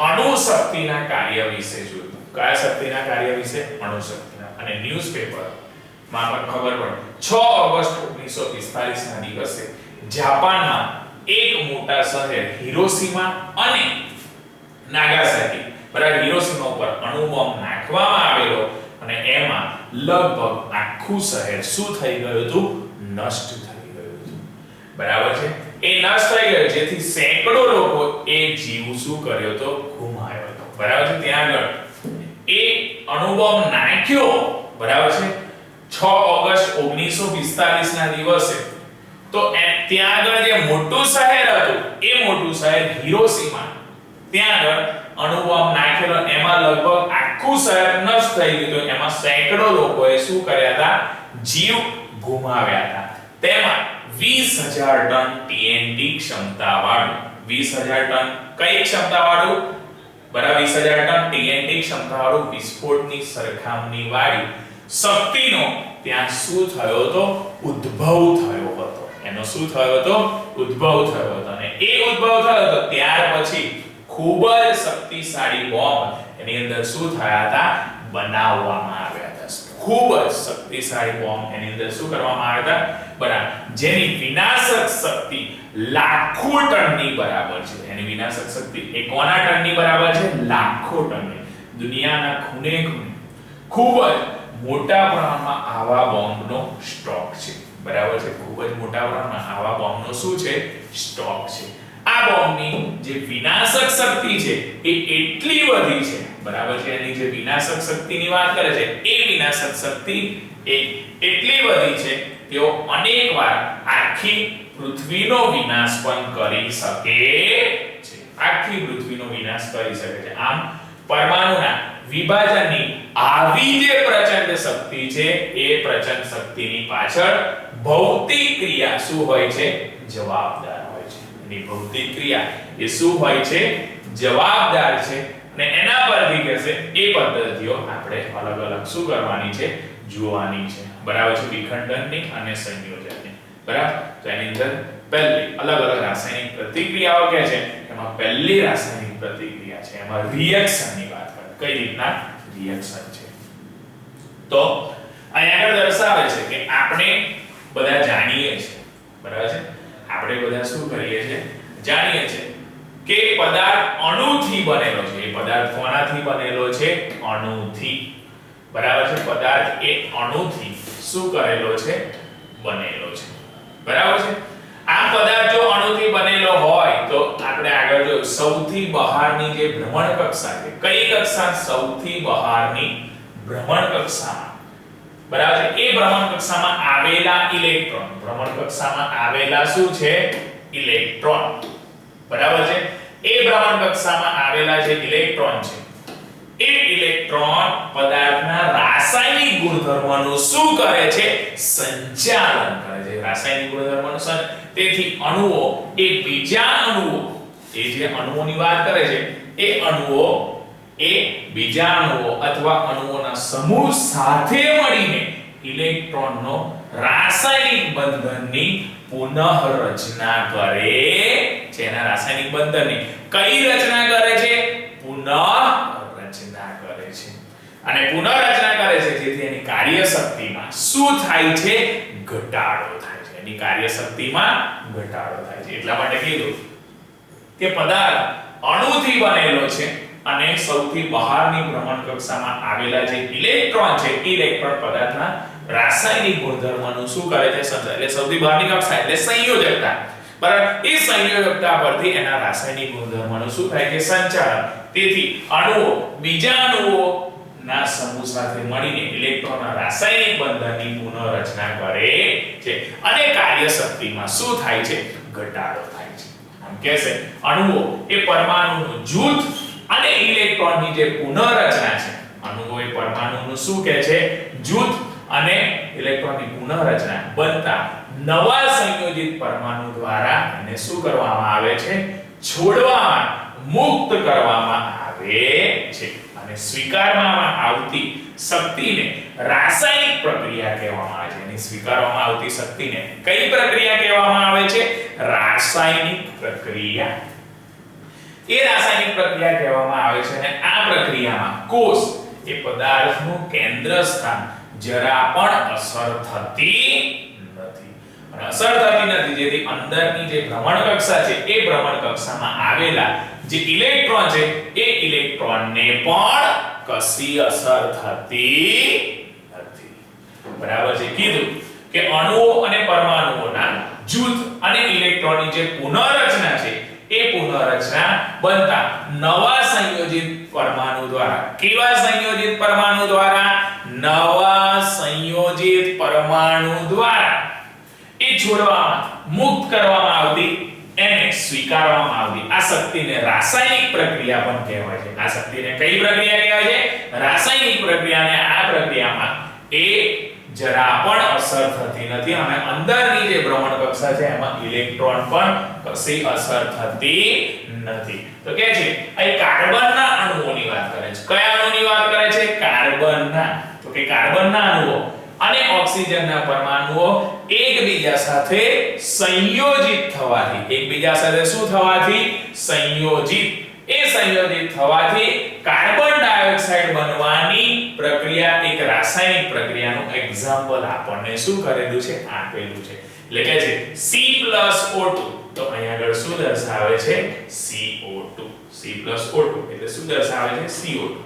અણુ શક્તિના કાર્ય વિશે જોયું. કયા શક્તિના કાર્ય વિશે? અણુ શક્તિના. અને ન્યૂઝપેપર માં આપણને ખબર પડે 6 ઓગસ્ટ 1945 ના દિવસે જાપાનમાં એક મોટા શહેર હિરોશીમા અને નાગાસાકી, બરાબર, હિરોશીમા ઉપર અણુ બોમ્બ નાખવામાં આવેલો અને એમાં લગભગ આખું શહેર શું થઈ ગયું હતું? નષ્ટ થઈ ગયું હતું. બરાબર છે. એ નષ્ટ થઈ ગયો જેથી સેંકડો લોકો એ જીવ શું કર્યો તો ગુમાવ્યો હતો. બરાબર છે. ત્યાં આગળ એ અણુ બોમ્બ નાખ્યો, બરાબર છે, 6 ઓગસ્ટ 1945 ના દિવસે. તો ત્યાં આગળ જે મોટું શહેર હતું એ મોટું શહેર હિરોશીમા, ત્યાં આગળ અણુ બોમ્બ નાખેલો, એમાં લગભગ આખું શહેર નષ્ટ થઈ ગયું. એમાં સેંકડો લોકોએ શું કર્યા હતા? જીવ ગુમાવ્યા હતા. તેમાં 20000 ટન TNT ક્ષમતાવાળું, 20000 ટન કઈ ક્ષમતાવાળું? બરાબર, 20000 ટન TNT ક્ષમતાવાળું વિસ્ફોટની સરખામણી વાળી શક્તિનો ત્યાં શું થયો હતો? ઉદ્ભવ થયો હતો. એનો શું થયો હતો? ઉદ્ભવ થયો હતો. અને એ ઉદ્ભવ થયો હતો ત્યાર પછી ખૂબ જ શક્તિશાળી બોમ્બ એની અંદર શું થયા હતા? બનાવવામાં આવ્યા હતા. ખૂબ જ શક્તિશાળી બોમ્બ એની અંદર શું કરવામાં આવ્યા હતા? બરાબર, જેની વિનાશક શક્તિ લાખો ટનની બરાબર છે. એની વિનાશક શક્તિ એ કોના ટનની બરાબર છે? લાખો ટનની. દુનિયાના ખૂણે ખૂણે ખૂબ જ મોટા પ્રમાણમાં આવા બોમ્બનો સ્ટોક છે. બરાબર છે. ખૂબ જ મોટા પ્રમાણમાં આવા બોમ્બનો શું છે? સ્ટોક છે. આ બોમ્બની જે વિનાશક શક્તિ છે એ એટલી બધી છે, બરાબર છે. એની જે વિનાશક શક્તિની વાત કરે છે એ વિનાશક શક્તિ એ એટલી બધી છે તેઓ અનેકવાર આખી પૃથ્વીનો વિનાશ પણ કરી શકે છે. આખી પૃથ્વીનો વિનાશ કરી શકે છે. આમ પરમાણુના વિભાજનની આવી જે પ્રચંડ શક્તિ છે એ પ્રચંડ શક્તિની પાછળ ભૌતિક ક્રિયા શું હોય છે? જવાબદાર હોય છે. એની ભૌતિક ક્રિયા એ શું હોય છે? જવાબદાર છે. અને એના પરથી કહેશે એ પદ્ધતિઓ આપણે અલગ અલગ શું કરવાની છે? જોવાની છે. બરાબર છે. વિખંડનની અને સંયોજનની. બરાબર. તો એની અંદર પહેલી અલગ અલગ રાસાયણિક પ્રતિક્રિયાઓ કે છે એમાં પહેલી રાસાયણિક પ્રતિક્રિયા છે એમાં રિએક્શનની વાત કરે. કઈ રીતના રિએક્શન છે? તો અહીંયા આગળ દર્શાવે છે કે આપણે બધા જાણીએ છીએ, બરાબર છે, આપણે બધા શું કરીએ છીએ? જાણીએ છીએ કે પદાર્થ અણુથી બનેલો છે. એ પદાર્થ કોનાથી બનેલો છે? અણુથી. બરાબર છે. પદાર્થ એ અણુથી શું કરેલો છે? બનેલો છે. બરાબર છે. આ પદાર્થ જો અણુથી બનેલો હોય તો આપણે આગળ જો સૌથી બહારની જે ભ્રમણ કક્ષા છે, કઈ કક્ષા? સૌથી બહારની ભ્રમણ કક્ષામાં, બરાબર છે, એ ભ્રમણ કક્ષામાં આવેલા ઇલેક્ટ્રોન, ભ્રમણ કક્ષામાં આવેલા શું છે? ઇલેક્ટ્રોન. બરાબર છે. એ ભ્રમણ કક્ષામાં આવેલા જે ઇલેક્ટ્રોન છે એ ઇલેક્ટ્રોન પદાર્થના રાસાયણિક ગુણધર્મોનું શું કરે છે? સંચાલન કરે છે. રાસાયણિક ગુણધર્મોનું તેથી અણુઓ એ બીજા અણુઓ, એ જે અણુઓની વાત કરે છે એ અણુઓ એ બીજા અણુઓ અથવા અણુઓના સમૂહ સાથે મળીને ઇલેક્ટ્રોનનો રાસાયણિક બંધનની પુનઃરચના કરે છે. એના રાસાયણિક બંધનની કઈ રચના કરે છે? પુનઃરચના કરે છે. અને પુનઃરચના કરે છે જેથી એની કાર્યશક્તિમાં શું થાય છે? ઘટાડો થાય છે. એની કાર્યશક્તિમાં ઘટાડો થાય છે. એટલા માટે કીધું કે પદાર્થ અણુથી બનેલો છે અને સૌથી બહારની ભ્રમણ કક્ષામાં આવેલા જે ઇલેક્ટ્રોન છે એ ઇલેક્ટ્રોન પદાર્થના રાસાયણિક ગુણધર્મોનું શું કરે છે? સંચાલન. એટલે સૌથી બહારની કક્ષા એટલે સંયોજકતા. બરાબર. એ સંયોજકતા પરથી એના રાસાયણિક ગુણધર્મોનું શું થાય છે? સંચાલન. તેથી અણુઓ બીજા અણુઓ ના સમૂહ સાથે મળીને ઇલેક્ટ્રોનના રાસાયણિક બંધનની પુનઃરચના કરે છે અને કાર્યશક્તિમાં શું થાય છે? ઘટાડો થાય છે. આમ કહેશે અણુઓ એ પરમાણુનું જૂથ અને ઇલેક્ટ્રોનની જે પુનઃરચના છે, અણુઓ એ પરમાણુનું શું કહે છે? જૂથ અને ઇલેક્ટ્રોનની પુનઃરચના બનતા નવા સંયોજિત પરમાણુ દ્વારા એને શું કરવામાં આવે છે? છોડવામાં, મુક્ત કરવામાં આવે છે. અને સ્વીકારવામાં આવતી શક્તિને રાસાયણિક પ્રક્રિયા કહેવામાં આવે છે. એની સ્વીકારવામાં આવતી શક્તિને કઈ પ્રક્રિયા કહેવામાં આવે છે? રાસાયણિક પ્રક્રિયા. એ રાસાયણિક પ્રક્રિયા કહેવામાં આવે છે. અને આ પ્રક્રિયામાં કોષ એ પદાર્થનું કેન્દ્ર સ્થાન જરા પણ અસર થતી નથી. અને અસર થતી નથી જેથી અંદરની જે ભ્રમણ કક્ષા છે એ ભ્રમણ કક્ષામાં આવેલા જે ઇલેક્ટ્રોન છે એ ઇલેક્ટ્રોનને પણ કશી અસર થતી નથી. બરાબર છે? કીધું કે અણુઓ અને પરમાણુઓના જૂથ અને ઇલેક્ટ્રોનની જે પુનઃરચના છે એ પુનઃરચના બનતા નવા સંયોજિત પરમાણુ દ્વારા, કેવા સંયોજિત પરમાણુ દ્વારા? નવા સંયોજિત પરમાણુ દ્વારા એ છોડવામાં, મુક્ત કરવામાં આવતી, એને સ્વીકારવામાં આવતી આ શક્તિને રાસાયણિક પ્રક્રિયા પણ કહેવાય છે. આ શક્તિને કઈ પ્રક્રિયા કહેવાય છે? રાસાયણિક પ્રક્રિયા. અને આ પ્રક્રિયામાં એ જરા પણ અસર થતી નથી અને અંદરની જે ભ્રમણ કક્ષા છે એમાં ઇલેક્ટ્રોન પણ કશી અસર થતી નથી. તો કે છે અહીં કાર્બનના અણુઓની વાત કરે છે. કયા અણુની વાત કરે છે? કાર્બનના. તો કે કાર્બનના અણુઓ અને ઓક્સિજનના પરમાણુઓ એકબીજા સાથે સંયોજિત થવાથી, એકબીજા સાથે શું થવાથી? સંયોજિત. એ સંયોજિત થવાથી કાર્બન ડાયોક્સાઇડ બનવાની પ્રક્રિયા, એક રાસાયણિક પ્રક્રિયાનું એક્ઝામ્પલ આપણને શું કરેલું છે? આપેલું છે. એટલે કે છે C+O2. તો અહીં આગળ શું દર્શાવે છે? CO2. C+O2 એટલે શું દર્શાવે છે? CO2.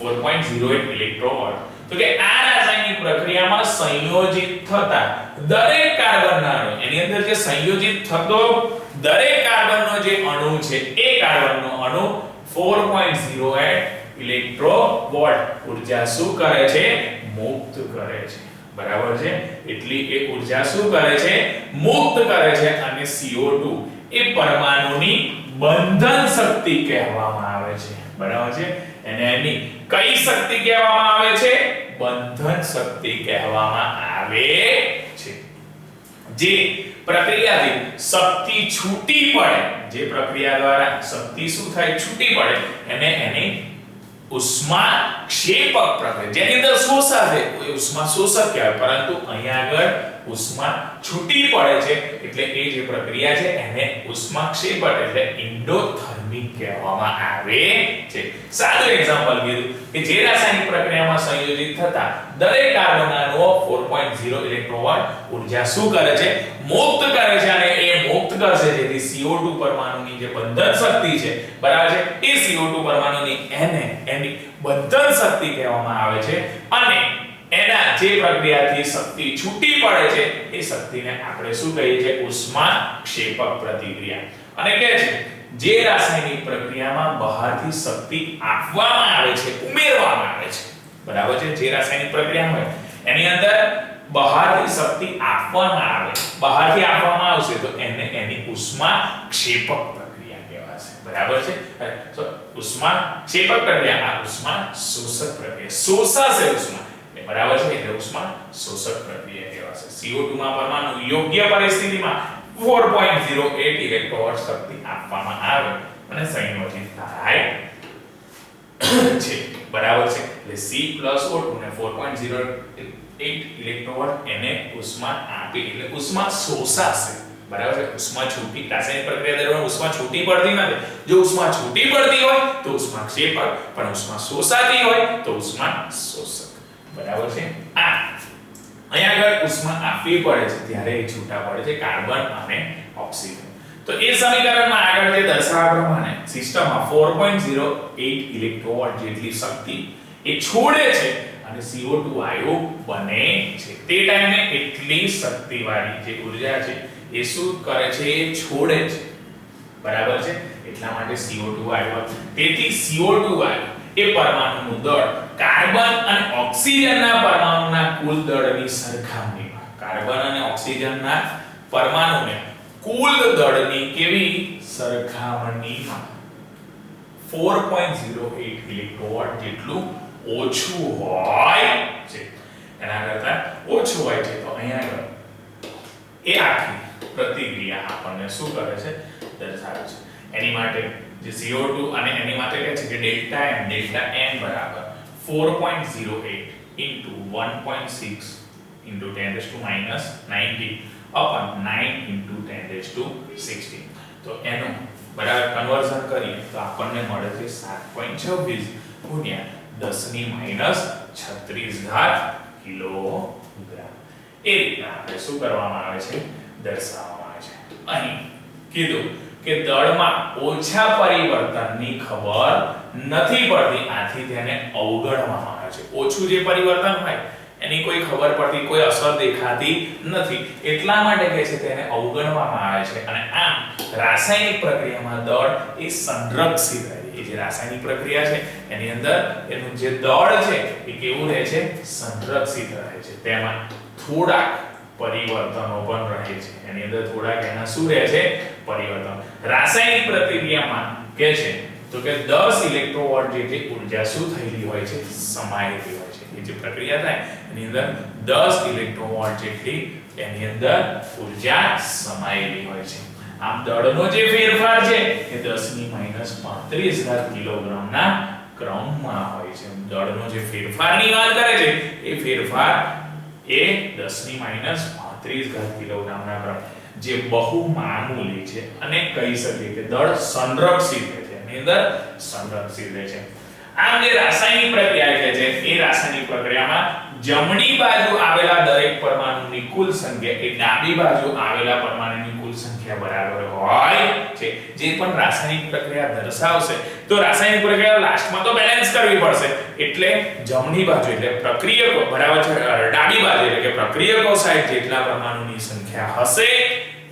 4.08 ઇલેક્ટ્રોવોલ્ટ. તો કે આ રાસાયણિક પ્રક્રિયામાં સંયોજિત થતા દરેક કાર્બનના અણુ, એની અંદર જે સંયોજિત થતો દરેક કાર્બનનો જે અણુ છે એ કાર્બનનો અણુ 4.08 ઇલેક્ટ્રોવોલ્ટ ઉર્જા શું કરે છે? મુક્ત કરે છે. બરાબર છે? એટલી એ ઉર્જા શું કરે છે? મુક્ત કરે છે. અને CO2 એ પરમાણુની બંધન શક્તિ કહેવામાં આવે છે. બરાબર છે? એને એની કઈ શક્તિ કહેવામાં આવે છે? બંધન શક્તિ કહેવામાં આવે છે. જે પ્રક્રિયાથી શક્તિ છૂટી પડે, જે પ્રક્રિયા દ્વારા શક્તિ શું થાય? છૂટી પડે, એને એની ઉષ્માક્ષેપક પ્રક્રિયા, જેની અંદર શોષાશે એ ઉષ્મા શોષક કહેવાય. પરંતુ અહીંયા આગળ ઉષ્મા છૂટી પડે છે એટલે એ જે પ્રક્રિયા છે એને ઉષ્માક્ષેપક એટલે એન્ડોથર્મિક કહેવામાં આવે છે. સાદું એક્ઝામ્પલ કીધું કે જે રાસાયણિક પ્રક્રિયામાં સંયોજિત થતા દરેક કાર્બનના અણુઓ 4.0 ઇલેક્ટ્રોવોલ્ટ ઉર્જા શું કરે છે? મુક્ત કરે છે. અને એ મુક્ત કરશે જેથી CO2 પરમાણુની જે બંધન શક્તિ છે, બરાબર છે, એ CO2 પરમાણુની એને એની બંધન શક્તિ કહેવામાં આવે છે. અને એના જે પ્રક્રિયાથી શક્તિ છૂટી પડે છે એ શક્તિને આપણે શું કહીએ છીએ? ઉષ્માક્ષેપક પ્રતિક્રિયા. અને કહે છે જે રાસાયણિક પ્રક્રિયામાં બહારથી શક્તિ આપવામાં આવે છે, ઉમેરવામાં આવે છે, બરાબર છે, જે રાસાયણિક પ્રક્રિયા હોય એની અંદર બહારથી શક્તિ આપવામાં આવે, બહારથી આપવામાં આવશે તો એને એની ઉષ્માક્ષેપક પ્રક્રિયા કહેવાશે. બરાબર છે? તો ઉષ્માક્ષેપક પ્રક્રિયા, આ ઉષ્મા શોષક પ્રક્રિયા, શોષાશે ઉષ્મા, બરાબર છે, એટલે ઉષ્મા શોષક પ્રક્રિયા કહેવાશે. CO2 માં પરમાણુ યોગ્ય પરિસ્થિતિમાં 4.08 ઇલેક્ટ્રોવોલ્ટ શક્તિ આપવામાં આવે અને સંયોજિત થાય છે. બરાબર છે? એટલે C+O2 ને 4.08 ઇલેક્ટ્રોવોલ્ટ એને ઉષ્મા આપી એટલે ઉષ્મા શોષાશે. બરાબર છે? ઉષ્મા છૂટી, રાસાયણિક પ્રક્રિયા દરમિયાન ઉષ્મા છૂટી પડતી નથી. જો ઉષ્મા છૂટી પડતી હોય તો ઉષ્માક્ષેપક, પણ ઉષ્મા શોષાતી હોય તો ઉષ્મા શોષક. બરાબર છે? આ અહીંયા આગળ ઉષ્મા આપવી પડે છે ત્યારે એ છૂટા પડે છે કાર્બન અને ઓક્સિજન. તો એ સમીકરણમાં આગળ જે દર્શાવ્યા પ્રમાણે સિસ્ટમમાં 4.08 ઇલેક્ટ્રોવોલ્ટ જેટલી શક્તિ એ છોડે છે અને CO2 વાયુ બને છે. તે ટાઈમે એટલી શક્તિવાળી જે ઉર્જા છે એ શું કરે છે? એ છોડે છે. બરાબર છે? એટલા માટે CO2 વાયુ. તેથી CO2 વાયુ એ પરમાણુનું દળ કાર્બન અને ઓક્સિજનના પરમાણુના કુલ દળની સરખામણીમાં, કાર્બન અને ઓક્સિજનના પરમાણુને કુલ દળની કેવી સરખામણીમાં 4.08 ઇલેક્ટ્રોવોલ્ટ જેટલું ઓછું હોય છે. એના કરતા ઓછું હોય છે. તો અહીંયા એ આખી પ્રતિક્રિયા આપણને શું કરે છે દર્શાવે છે. એની માટે જે CO2 અને એની માટે કહે છે કે ડેલ્ટા m બરાબર 4.08 into 1.6 into 10 raised to minus 90 upon 9 into 10 raised to 16. તો એનું બરાબર કન્વર્ઝન કરીએ તો આપણને મળે છે 7.26 ગુણ્યા 10 ની માઈનસ 36 ઘાત કિલોગ્રામ. એ રીતના આપણે શું કરવામાં આવે છે દર્શાવવામાં આવે છે. અહીં કીધું કે દળમાં ઓછા પરિવર્તનની ખબર નથી પડતી, આથી તેને અવગણવામાં આવે છે. ઓછું જે પરિવર્તન હોય એની કોઈ ખબર પડતી, કોઈ અસર દેખાતી નથી, એટલા માટે કહે છે તેને અવગણવામાં આવે છે. અને આમ રાસાયણિક પ્રક્રિયામાં દળ એ સંરક્ષિત રહે છે. જે રાસાયણિક પ્રક્રિયા છે એની અંદર એનું જે દળ છે એ કેવું રહે છે સંરક્ષિત રહે છે. તેમાં થોડાક પરિવર્તનો પણ રહે છે. એની અંદર થોડાક એના શું રહે છે પરિવર્તન. રાસાયણિક પ્રક્રિયામાં કે છે તો કે 10 ઇલેક્ટ્રોવોલ્ટ જેટલી ઊર્જા શું થયેલી હોય છે સમાયેલી હોય છે. એ જે પ્રક્રિયા થાય એની અંદર 10 ઇલેક્ટ્રોવોલ્ટ જેટલી એની અંદર ઊર્જા સમાયેલી હોય છે. આમ દળનો જે ફેરફાર છે એ 10 ની માઈનસ 35 ઘાત કિલોગ્રામ ના ક્રમમાં હોય છે. દળનો જે ફેરફારની વાત કરે છે એ ફેરફાર એ 10 ની માઈનસ 35 ઘાત કિલોગ્રામ ના ક્રમ, જે બહુ મામૂલી છે અને કહી શકીએ કે દળ સંરક્ષિત રહે છે, એની અંદર સંરક્ષિત રહે છે. આમ જે રાસાયણિક પ્રક્રિયા કહે છે એ રાસાયણિક પ્રક્રિયામાં જમણી બાજુ આવેલા દરેક પરમાણુની કુલ સંખ્યા એ ડાબી બાજુ આવેલા પરમાણુની કુલ સંખ્યા બરાબર હોય છે. જે પણ રાસાયણિક પ્રક્રિયા દર્શાવશે તો રાસાયણિક પ્રક્રિયા લાસ્ટમાં તો બેલેન્સ કરવી પડશે, એટલે જમણી બાજુ એટલે પ્રક્રિયકો બરાબર છે ડાબી બાજુ એટલે કે પ્રક્રિયકો સાઈડ જેટલા પરમાણુની સંખ્યા હશે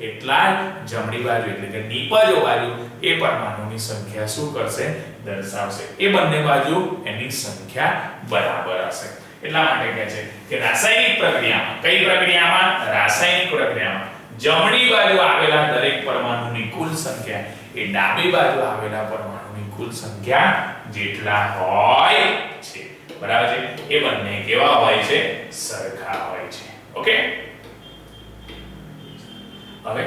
એટલા જમણી બાજુ એટલે કે નીપજો બાજુ એ પરમાણુની સંખ્યા શું કરશે દર્શાવશે. એ બંને બાજુ એની સંખ્યા બરાબર હશે. એટલા માટે કહે છે કે રાસાયણિક પ્રક્રિયામાં, કઈ પ્રક્રિયામાં રાસાયણિક પ્રક્રિયામાં જમણી બાજુ આવેલા દરેક પરમાણુની કુલ સંખ્યા એ ડાબી બાજુ આવેલા પરમાણુની કુલ સંખ્યા જેટલા હોય છે. બરાબર છે. એ બંને કેવા હોય છે સરખા હોય છે. ઓકે. હવે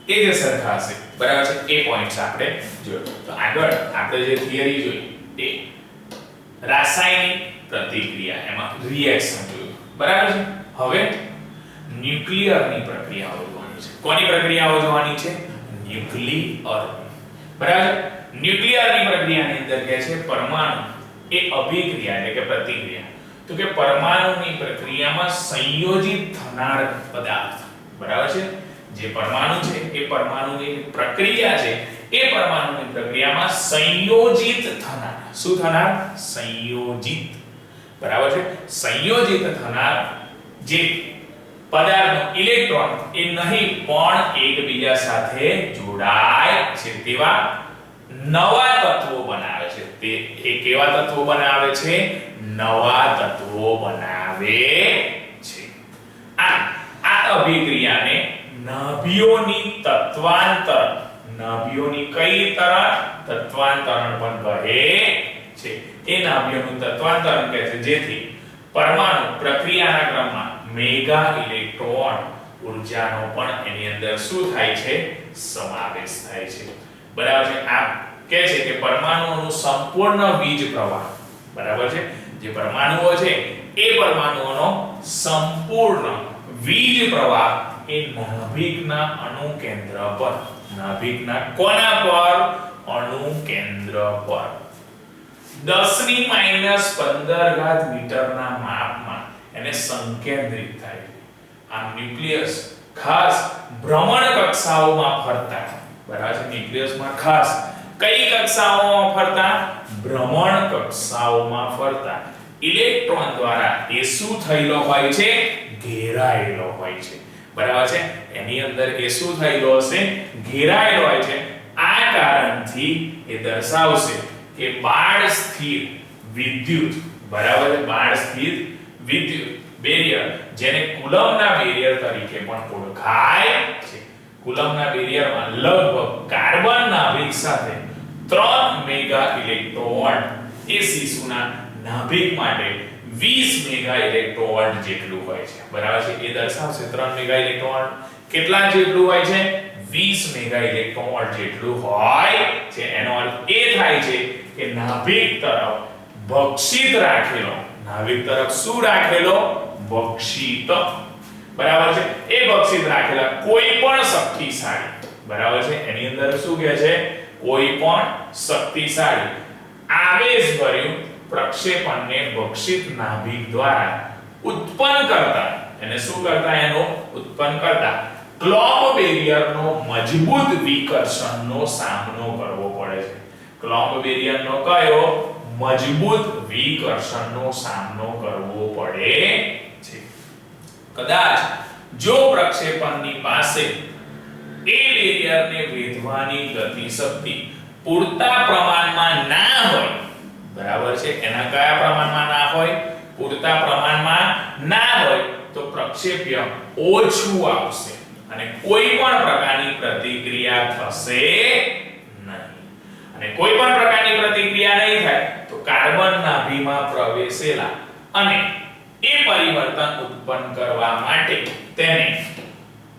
એ જે સરખા હશે બરાબર છે એ પોઈન્ટ્સ આપણે જોયો. તો આગળ આપણે જે થિયરી જોઈ એ રાસાયણિક પ્રતિક્રિયા, એમાં રિએક્શન જોયું બરાબર છે. હવે ન્યુક્લિયરની પ્રક્રિયાઓ જોવાની છે. કોની પ્રક્રિયાઓ જોવાની છે ન્યુક્લિયર બરાબર. ન્યુક્લિયરની પ્રક્રિયાની અંદર કહે છે પરમાણુ એ અભિક્રિયા એટલે કે પ્રતિક્રિયા, તો કે પરમાણુની પ્રક્રિયામાં સંયોજિત થનાર પદાર્થ બરાબર છે. જે પરમાણુ છે એ પરમાણુની પ્રક્રિયા છે એ પરમાણુની પ્રક્રિયામાં સંયોજિત થનાર, શું થનાર સંયોજિત બરાબર છે. સંયોજિત થનાર જે પદાર્થનો ઇલેક્ટ્રોન એ નહીં પણ એકબીજા સાથે જોડાય છે તેવા નવા તત્વો બનાવે છે. તે એ કેવા તત્વો બનાવે છે નવા તત્વો બનાવે છે. આ અભિક્રિયાને નાભીઓની તત્વાંતરણ, નાભીઓની કઈ તરણ તત્વાંતરણ પણ કહે છે. એ નાભીઓનું તત્વાંતરણ કહે છે જેથી પરમાણુ પ્રક્રિયાના ક્રમમાં મેગા ઇલેક્ટ્રોન ઊર્જાનો પણ એની અંદર શું થાય છે સમાવેશ થાય છે. બરાબર છે. આ કહે છે કે પરમાણુઓનું સંપૂર્ણ વીજ પ્રવાહ બરાબર છે. જે પરમાણુઓ છે એ પરમાણુઓનો સંપૂર્ણ વીજ પ્રવાહ એ નાભિકના અણુ કેન્દ્ર પર, નાભિકના કોના પર અણુ કેન્દ્ર પર 10 ની માઈનસ 15 ઘાત મીટરના માપમાં એને સંકેન્દ્રિત થાય છે. આ ન્યુક્લિયસ ખાસ ભ્રમણ કક્ષાઓમાં ફરતા બરાબર છે. ન્યુક્લિયસમાં ખાસ કઈ કક્ષાઓમાં ફરતા ભ્રમણ કક્ષાઓમાં ફરતા ઇલેક્ટ્રોન દ્વારા એ શું થયેલો હોય છે ઘેરાયેલો હોય છે બરાબર છે. એની અંદર એ શું થયેલો હશે ઘેરાયેલો હોય છે. આ કારણથી એ દર્શાવશે કે બાળ સ્થિર વિદ્યુત બરાબર છે. બાળ સ્થિર વિદ્યુત બેરિયર, જેને કુલમ્બના બેરિયર તરીકે પણ ઓળખાય છે. કુલમ્બના બેરિયરમાં લગભગ કાર્બન નાભિક સાથે 3 મેગા ઇલેક્ટ્રોવોલ્ટ એ શિશુના નાભિક માટે 20 મેગા ઇલેક્ટ્રોવોલ્ટ જેટલું હોય છે, બરાબર છે. એ દર્શાવશે 3 મેગા ઇલેક્ટ્રોવોલ્ટ કેટલા જેટલું હોય છે, 20 મેગા ઇલેક્ટ્રોવોલ્ટ જેટલું હોય છે. એનો અર્થ એ થાય છે કે નાભિક તરફ બક્ષિત રાખેલો, નાભિક તરફ શું રાખેલો, બક્ષિત, બરાબર છે. એ બક્ષિત રાખેલા કોઈ પણ શક્તિશાળી, બરાબર છે, એની અંદર શું કહે છે, કોઈ પણ શક્તિશાળી આવેશભર્યું પ્રક્ષેપણને બક્ષિત નાભિક દ્વારા ઉત્પન્ન કરતા, એને શું કરતા, એનો ઉત્પન્ન કરતા ક્લોમ્બ બેરિયરનો મજબૂત વિકર્ષણનો સામનો કરવો પડે છે. ક્લોમ્બ બેરિયરનો કયો, મજબૂત વિકર્ષણનો સામનો કરવો પડે છે. કદાચ જો પ્રક્ષેપણની પાસે એ બેરિયરને ભેદવાની ગતિશક્તિ પૂરતા પ્રમાણમાં ના હોય, બરાબર છે, એના કયા પ્રમાણમાં ના હોય, પૂરતા પ્રમાણમાં ના હોય, તો પ્રક્ષેપ્ય ઓછું આવશે અને કોઈ પણ પ્રકારની પ્રતિક્રિયા થશે નહીં. અને કોઈ પણ પ્રકારની પ્રતિક્રિયા નહીં થાય તો કાર્બન નાભીમાં પ્રવેશેલા અને એ પરિવર્તન ઉત્પન્ન કરવા માટે તેને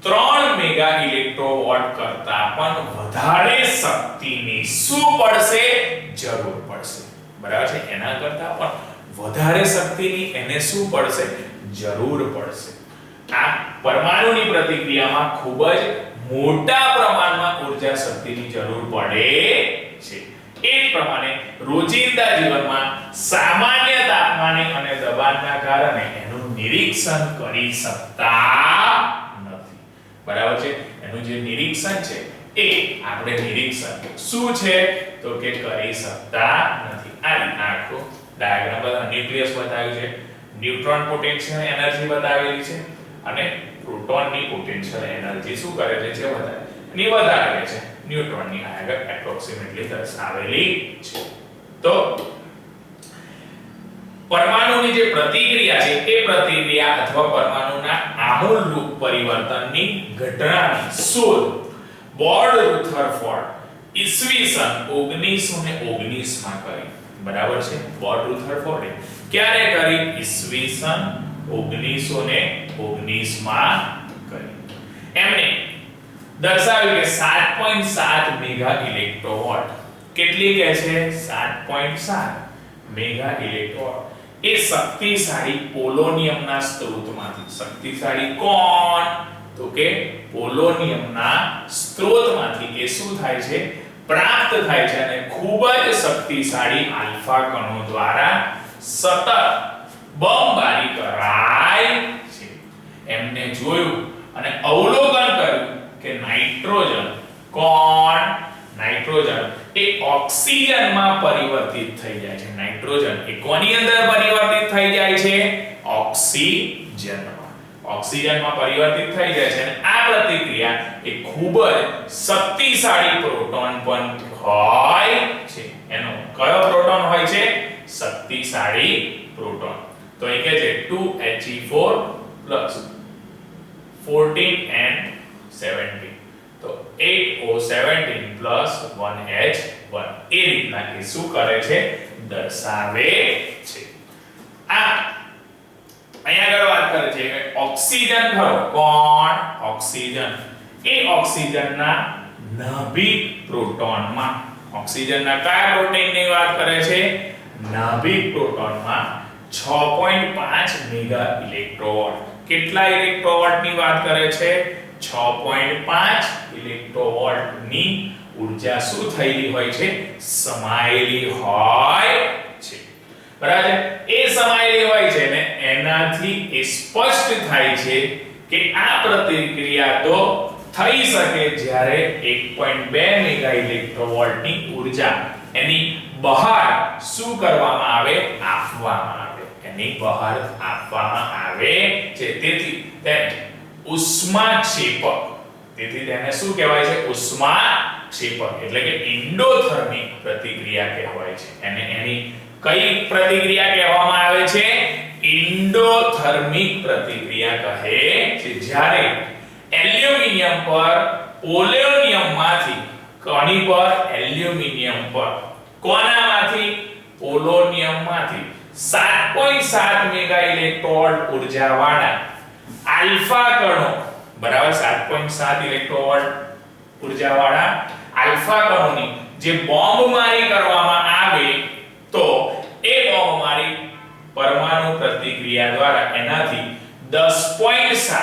3 મેગા ઇલેક્ટ્રોવોલ્ટ કરતા પણ વધારે શક્તિની શું પડશે, જરૂર પડશે, બરાબર છે. એના કરતા પણ વધારે શક્તિની એને શું પડશે, જરૂર પડશે. આ પરમાણુની પ્રતિક્રિયામાં ખૂબ જ મોટા પ્રમાણમાં ઊર્જા શક્તિની જરૂર પડે છે. એ જ પ્રમાણે રોજિંદા જીવનમાં સામાન્ય તાપમાને અને દબાણના કારણે એનું નિરીક્ષણ કરી શકતા નથી, બરાબર છે. એનું જે નિરીક્ષણ છે એ આપણે નિરીક્ષણ શું છે તો કે કરી શકતા નથી. આ રીતના આખો ડાયાગ્રામ બતાવ્યો, ન્યુક્લિયસ બતાવ્યું છે, ન્યુટ્રોન પોટેન્શિયલ એનર્જી બતાવેલી છે અને પ્રોટોનની પોટેન્શિયલ એનર્જી શું કરેલી છે, બતાવેલી છે. ન્યુટ્રોનની આગળ એપ્રોક્સિમેટલી દર્શાવેલી છે. તો પરમાણુની જે પ્રતિક્રિયા છે એ પ્રતિક્રિયા અથવા પરમાણુના આમૂલરૂપ પરિવર્તનની ઘટનાની શોધ બોર્ડ રુથરફોર્ડ ઈસવીસન 1919 માં કરી, બરાબર છે. બોર્ડ રુથરફોર્ડે ક્યારે કરી, ઈસવીસન 1919 માં કરી. એમણે દર્શાવ્યું કે 7.7 મેગા ઇલેક્ટ્રોવોલ્ટ, કેટલી કહે છે, 7.7 મેગા ઇલેક્ટ્રોવોલ્ટ એ શક્તિશાળી પોલોનિયમના સ્ત્રોતમાંથી, શક્તિશાળી કોણ, તો કે પોલોનિયમના સ્ત્રોતમાંથી એ શું થાય છે, પ્રાપ્ત થાય છે અને ખૂબ જ શક્તિશાળી આલ્ફા કણો દ્વારા સતત બમબારી કરાય છે. એમને જોયું અને અવલોકન કર્યું કે નાઇટ્રોજન કોણ, નાઇટ્રોજન એ ઓક્સિજનમાં પરિવર્તિત થઈ જાય છે. નાઇટ્રોજન એ કોની અંદર પરિવર્તિત થઈ જાય છે, ઓક્સિજનમાં, ઓક્સિજનમાં પરિવર્તિત થઈ જાય છે. અને આ પ્રતિક્રિયા એ ખૂબ જ શક્તિશાળી પ્રોટોન પણ હોય છે. એનો કયો પ્રોટોન હોય છે, શક્તિશાળી પ્રોટોન. તો એ કહે છે 2He4 14 and 17, તો 8O17 1H1 એ રીતના એ શું કરે છે, દર્શાવે છે. આ અહીંયા આગળ વાત કરે છે કે ઓક્સિજન ખરો, કોણ, ઓક્સિજન એ ઓક્સિજનના નાભિક પ્રોટોનમાં, ઓક્સિજનના કયા પ્રોટીનની વાત કરે છે, નાભિક પ્રોટોનમાં 6.5 મેગા ઇલેક્ટ્રોવોલ્ટ, કેટલા ઇલેક્ટ્રોવોલ્ટની વાત કરે છે, 6.5 ઇલેક્ટ્રોવોલ્ટની ઊર્જા શું થયેલી હોય છે, સમાયેલી હોય છે, બરાબર. એ સમાયેલી હોય છે ને એનાથી એ સ્પષ્ટ થાય છે કે આ પ્રતિક્રિયા તો થઈ શકે જ્યારે 1.2 મેગા ઇલેક્ટ્રોવોલ્ટની ઊર્જા એની બહાર શું કરવામાં આવે, આપવામાં આવે, એની બહાર આપવામાં આવે છે. તેથી તેને ઉષ્માક્ષેપક, તેથી તેને શું કહેવાય છે, ઉષ્માક્ષેપક એટલે કે એન્ડોથર્મિક પ્રતિક્રિયા કહેવાય છે. એને એની કઈ પ્રતિક્રિયા કહેવામાં આવે છે, એન્ડોથર્મિક પ્રતિક્રિયા કહે છે. જ્યારે એલ્યુમિનિયમ પર પોલોનિયમમાંથી, કોની પર, એલ્યુમિનિયમ પર, કોનામાંથી, પોલોનિયમમાંથી 7.7 મેગા ઇલેક્ટ્રોવોલ્ટ ઉર્જા વાળા આલ્ફા કણો, બરાબર, 7.7 ઇલેક્ટ્રોવોલ્ટ ઉર્જા વાળા આલ્ફા કણોની જે બોમ્બમારી કરવામાં આવે તો એ બોમ્બમારી પરમાણુ પ્રતિક્રિયા દ્વારા એનાથી 10.7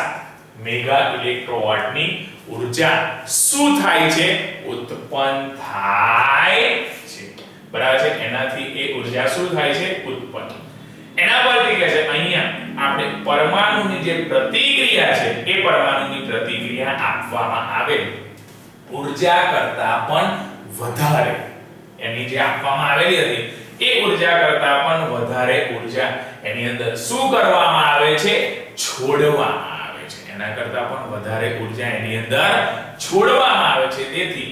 મેગા ઇલેક્ટ્રોવોલ્ટની ઉર્જા શું થાય છે? ઉત્પન્ન થાય છે, બરાબર છે. એનાથી એ ઉર્જા શું થાય છે? ઉત્પન્ન. એના પરથી કહે છે અહીંયા આપણે પરમાણુની જે પ્રતિક્રિયા છે એ પરમાણુની પ્રતિક્રિયા આપવામાં આવે ઉર્જા કરતા પણ વધારે, એની જે આપવામાં આવેલી હતી એ ઉર્જા કરતા પણ વધારે ઉર્જા એની અંદર શું કરવામાં આવે છે? છોડવામાં આવે છે. એના કરતા પણ વધારે ઉર્જા એની અંદર છોડવામાં આવે છે. તેથી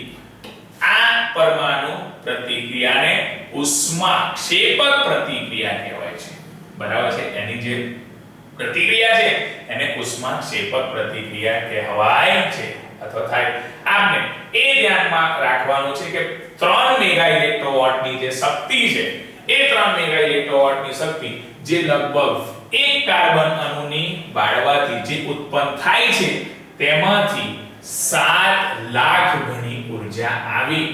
આ પરમાણુ પ્રતિક્રિયાને ઉષ્માક્ષેપક પ્રતિક્રિયા કહેવાય છે, બરાબર છે. એની જે પ્રતિક્રિયા છે એને ઉષ્માક્ષેપક પ્રતિક્રિયા કહેવાય છે અથવા થાય. આપણે એ ધ્યાનમાં રાખવાનું છે કે 3 મેગા ઇલેક્ટ્રોવોલ્ટની જે શક્તિ છે એ 3 મેગા ઇલેક્ટ્રોવોલ્ટની શક્તિ જે લગભગ એક કાર્બન અણુની બાળવાથી જે ઉત્પન્ન થાય છે તેમાંથી 7 લાખ ગણી ઉર્જા આવી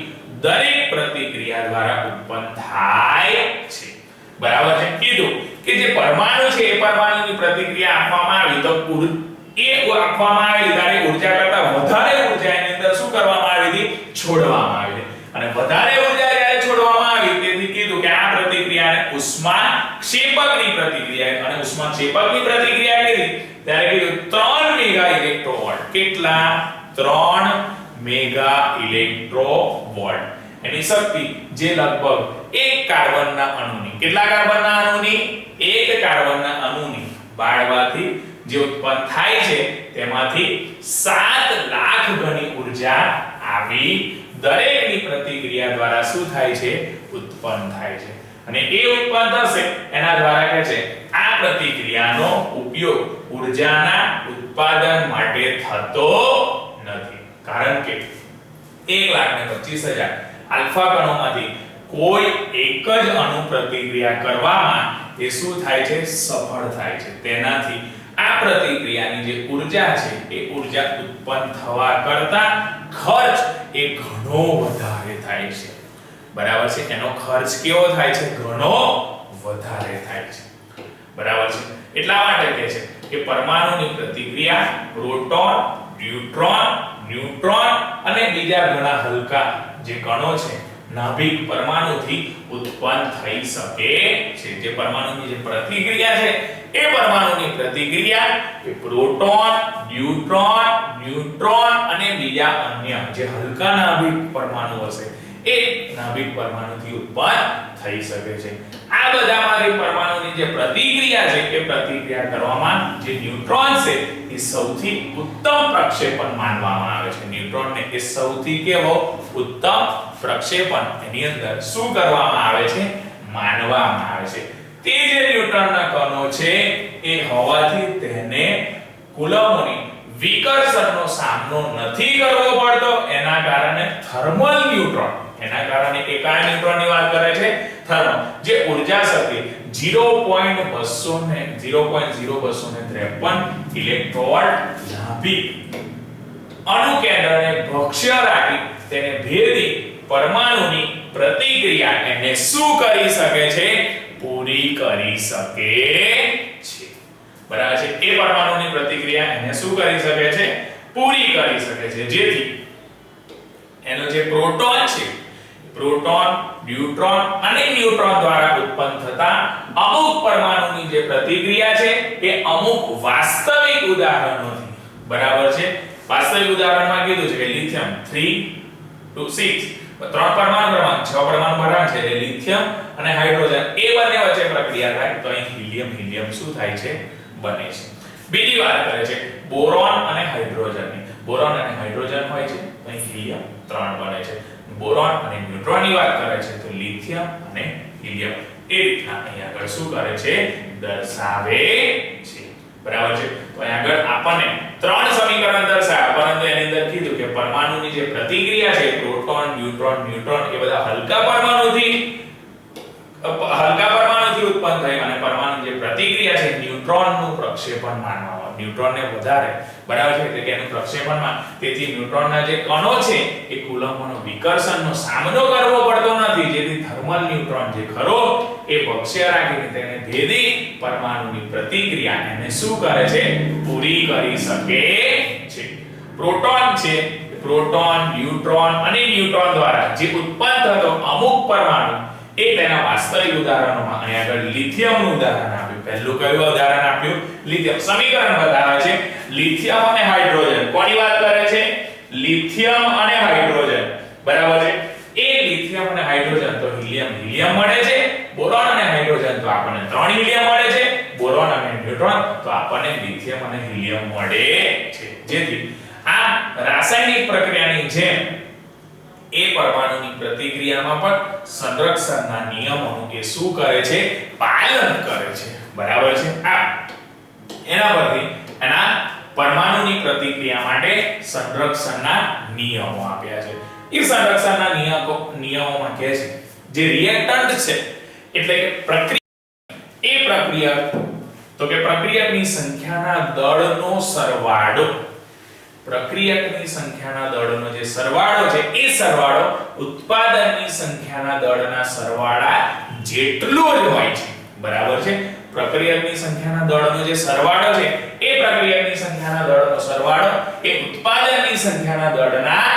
દરેક પ્રતિક્રિયા દ્વારા ઉત્પન્ન થાય છે, બરાબર છે. કીધું કે જે પરમાણુ છે એ પરમાણુની પ્રતિક્રિયા આપવામાં આવી તો એ આપવામાં આવેલી ત્યારે ઉર્જા કરતા વધારે ઉર્જા એની અંદર શું કરવામાં આવી હતી? છોડવામાં આવી. અને વધારે ઉર્જા જ્યારે છોડવામાં આવી તેથી કીધું કે આ પ્રતિક્રિયાને ઉષ્માક્ષેપકની પ્રતિક્રિયા, અને ઉષ્માક્ષેપકની પ્રતિક્રિયા કીધી ત્યારે કીધું 3 મેગા ઇલેક્ટ્રોવોલ્ટ. કેટલા? 3 મેગા ઇલેક્ટ્રોવોલ્ટ એની શક્તિ જે લગભગ એક કાર્બનના અણુની, કેટલા કાર્બનના અણુની? એક કાર્બનના અણુની બાળવાથી જે ઉત્પન્ન થાય છે તેમાંથી 7 લાખ ગણી ઉર્જા આવી દરેકની પ્રતિક્રિયા દ્વારા શું થાય છે? ઉત્પન્ન થાય છે. અને એ ઉત્પન્ન થશે એના દ્વારા કહે છે આ પ્રતિક્રિયાનો ઉપયોગ ઉર્જાના ઉત્પાદન માટે થતો નથી, કારણ કે 1,25,000 આલ્ફા કણોમાંથી કોઈ એક જ અણુ પ્રતિક્રિયા કરવામાં એ શું થાય છે? સફળ થાય છે. તેનાથી આ પ્રતિક્રિયાની જે ઉર્જા છે એ ઉર્જા ઉત્પન્ન થવા કરતા ખર્ચ એ ઘણો વધારે થાય છે, બરાબર છે. એનો ખર્ચ કેવો થાય છે? ઘણો વધારે થાય છે, બરાબર છે. એટલા માટે કહે છે કે પરમાણુની પ્રતિક્રિયા પ્રોટોન, ન્યુટ્રોન અને બીજા ઘણા હલકા જે કણો છે નાભિક પરમાણુથી ઉત્પન્ન થઈ શકે છે. જે પરમાણુની જે પ્રતિક્રિયા છે એ પરમાણુની પ્રતિક્રિયા એ પ્રોટોન, ન્યુટ્રોન અને બીજા અન્ય જે હલકા નાભિક પરમાણુ હશે એ નાભિક પરમાણુથી ઉત્પન્ન થઈ શકે છે. આ બધામાંથી પરમાણુની જે પ્રતિક્રિયા છે એ પ્રતિક્રિયા કરવામાં જે ન્યુટ્રોન છે એ સૌથી ઉત્તમ પ્રક્ષેપણ માનવામાં આવે છે. ન્યુટ્રોનને એ સૌથી કેવો? ઉત્તમ પ્રક્ષેપણ એની અંદર શું કરવામાં આવે છે? માનવામાં આવે છે. તે જે ન્યુટ્રોનના કણો છે એ હોવાથી તેને કુલમ્બની વિકર્ષણનો સામનો નથી કરવો પડતો. એના કારણે થર્મલ ન્યુટ્રોન, એના કારણે એ કયા ન્યુટ્રોનની વાત કરે છે? થર્મલ, જે ઉર્જા શક્તિ 0.0253 ઇલેક્ટ્રોવોલ્ટ નાભિક અણુ કેન્દ્રને ભક્ષ્ય રાખી તેને ભેદી પરમાણુની પ્રતિક્રિયા એને શું કરી શકે છે? પૂરી કરી શકે છે, બરાબર છે. એ પરમાણુની પ્રતિક્રિયા એને શું કરી શકે છે? પૂરી કરી શકે છે. જેથી એનો જે પ્રોટોન છે, પ્રોટોન, ન્યુટ્રોન દ્વારા ઉત્પન્ન થતા અમુક પરમાણુની જે પ્રતિક્રિયા છે એ અમુક વાસ્તવિક ઉદાહરણોથી, બરાબર છે. વાસ્તવિક ઉદાહરણમાં કીધું છે કે લિથિયમ 3 to 6 ત્રણ પરમાણુ 6 પરમાણુ બનાવે છે એટલે લિથિયમ અને હાઇડ્રોજન એ બંને વચ્ચે પ્રક્રિયા થાય તો અહીં હિલિયમ શું થાય છે? બને છે. બીજી વાત કરે છે બોરોન અને હાઇડ્રોજનની. બોરોન અને હાઇડ્રોજન હોય છે તો અહીં હિલિયમ 3 બને છે. બોરોન અને ન્યુટ્રોનની વાત કરે છે તો લિથિયમ અને હિલિયમ એ રીતના અહીં આગળ શું કરે છે? દર્શાવે છે, બરાબર છે. તો અહીં આગળ આપણને 3 સમીકરણ દર્શાવ્યા, પરંતુ એની અંદર કીધું કે પરમાણુની જે પ્રતિક્રિયા છે પ્રોટોન, ન્યુટ્રોન એ બધા હલકા પરમાણુથી ઉત્પન્ન થાય પ્રતિક્રિયા છે ન્યુટ્રોનનું પ્રક્ષેપણ માનવામાં આવે, ન્યુટ્રોનને વધારે, બરાબર છે, એટલે કે એનું પ્રક્ષેપણમાં, તેથી ન્યુટ્રોનના જે કણો છે એ કુલંબનો વિકર્ષણનો સામનો કરવો પડતો નથી, જેથી થર્મલ ન્યુટ્રોન જે ખરો એ ભક્ષ્ય રાખીને તેને ભેદી પરમાણુની પ્રતિક્રિયા એને શું કરે છે, પૂરી કરી શકે છે. પ્રોટોન છે, પ્રોટોન, ન્યુટ્રોન અને ન્યુટ્રોન દ્વારા જે ઉત્પન્ન થતો અમુક પરમાણુ એ તેના વાસ્તવિક ઉદાહરણોમાં અહીં આગળ લિથિયમનું ઉદાહરણ આપ્યું. પહેલું કયું ઉદાહરણ આપ્યું? લિથિયમ. સમીકરણ બતાવે છે લિથિયમ અને હાઇડ્રોજન. કોની વાત કરે છે? લિથિયમ અને હાઇડ્રોજન, બરાબર છે. એ લિથિયમ અને હાઇડ્રોજન તો હિલિયમ મળે છે, બોરોન અને હાઇડ્રોજન તો આપણને 3 હિલિયમ મળે છે, બોરોન અને ન્યુટ્રોન તો આપણને લિથિયમ અને હિલિયમ મળે છે. જેથી આ રાસાયણિક પ્રક્રિયાની જેમ એ પરમાણુની પ્રતિક્રિયામાં પણ સંરક્ષણના નિયમોનું એ શું કરે છે? પાલન કરે છે, બરાબર છે. આ એના પરથી એના પરમાણુની પ્રતિક્રિયા માટે સંરક્ષણના નિયમો આપ્યા છે. એ સંરક્ષણના નિયમોમાં કહે છે જે રિએક્ટન્ટ છે એટલે કે પ્રક્રિયા, એ પ્રક્રિયા તો કે પ્રક્રિયકની સંખ્યાના દળનો સરવાળો, પ્રક્રિયકની સંખ્યાના દળનો જે સરવાળો છે એ સરવાળો ઉત્પાદનની સંખ્યાના દળના સરવાળા જેટલો જ હોય છે, બરાબર છે. પ્રક્રિયકની સંખ્યાના દળનો જે સરવાળો છે એ પ્રક્રિયકની સંખ્યાના દળનો સરવાળો એ ઉત્પાદનની સંખ્યાના દળના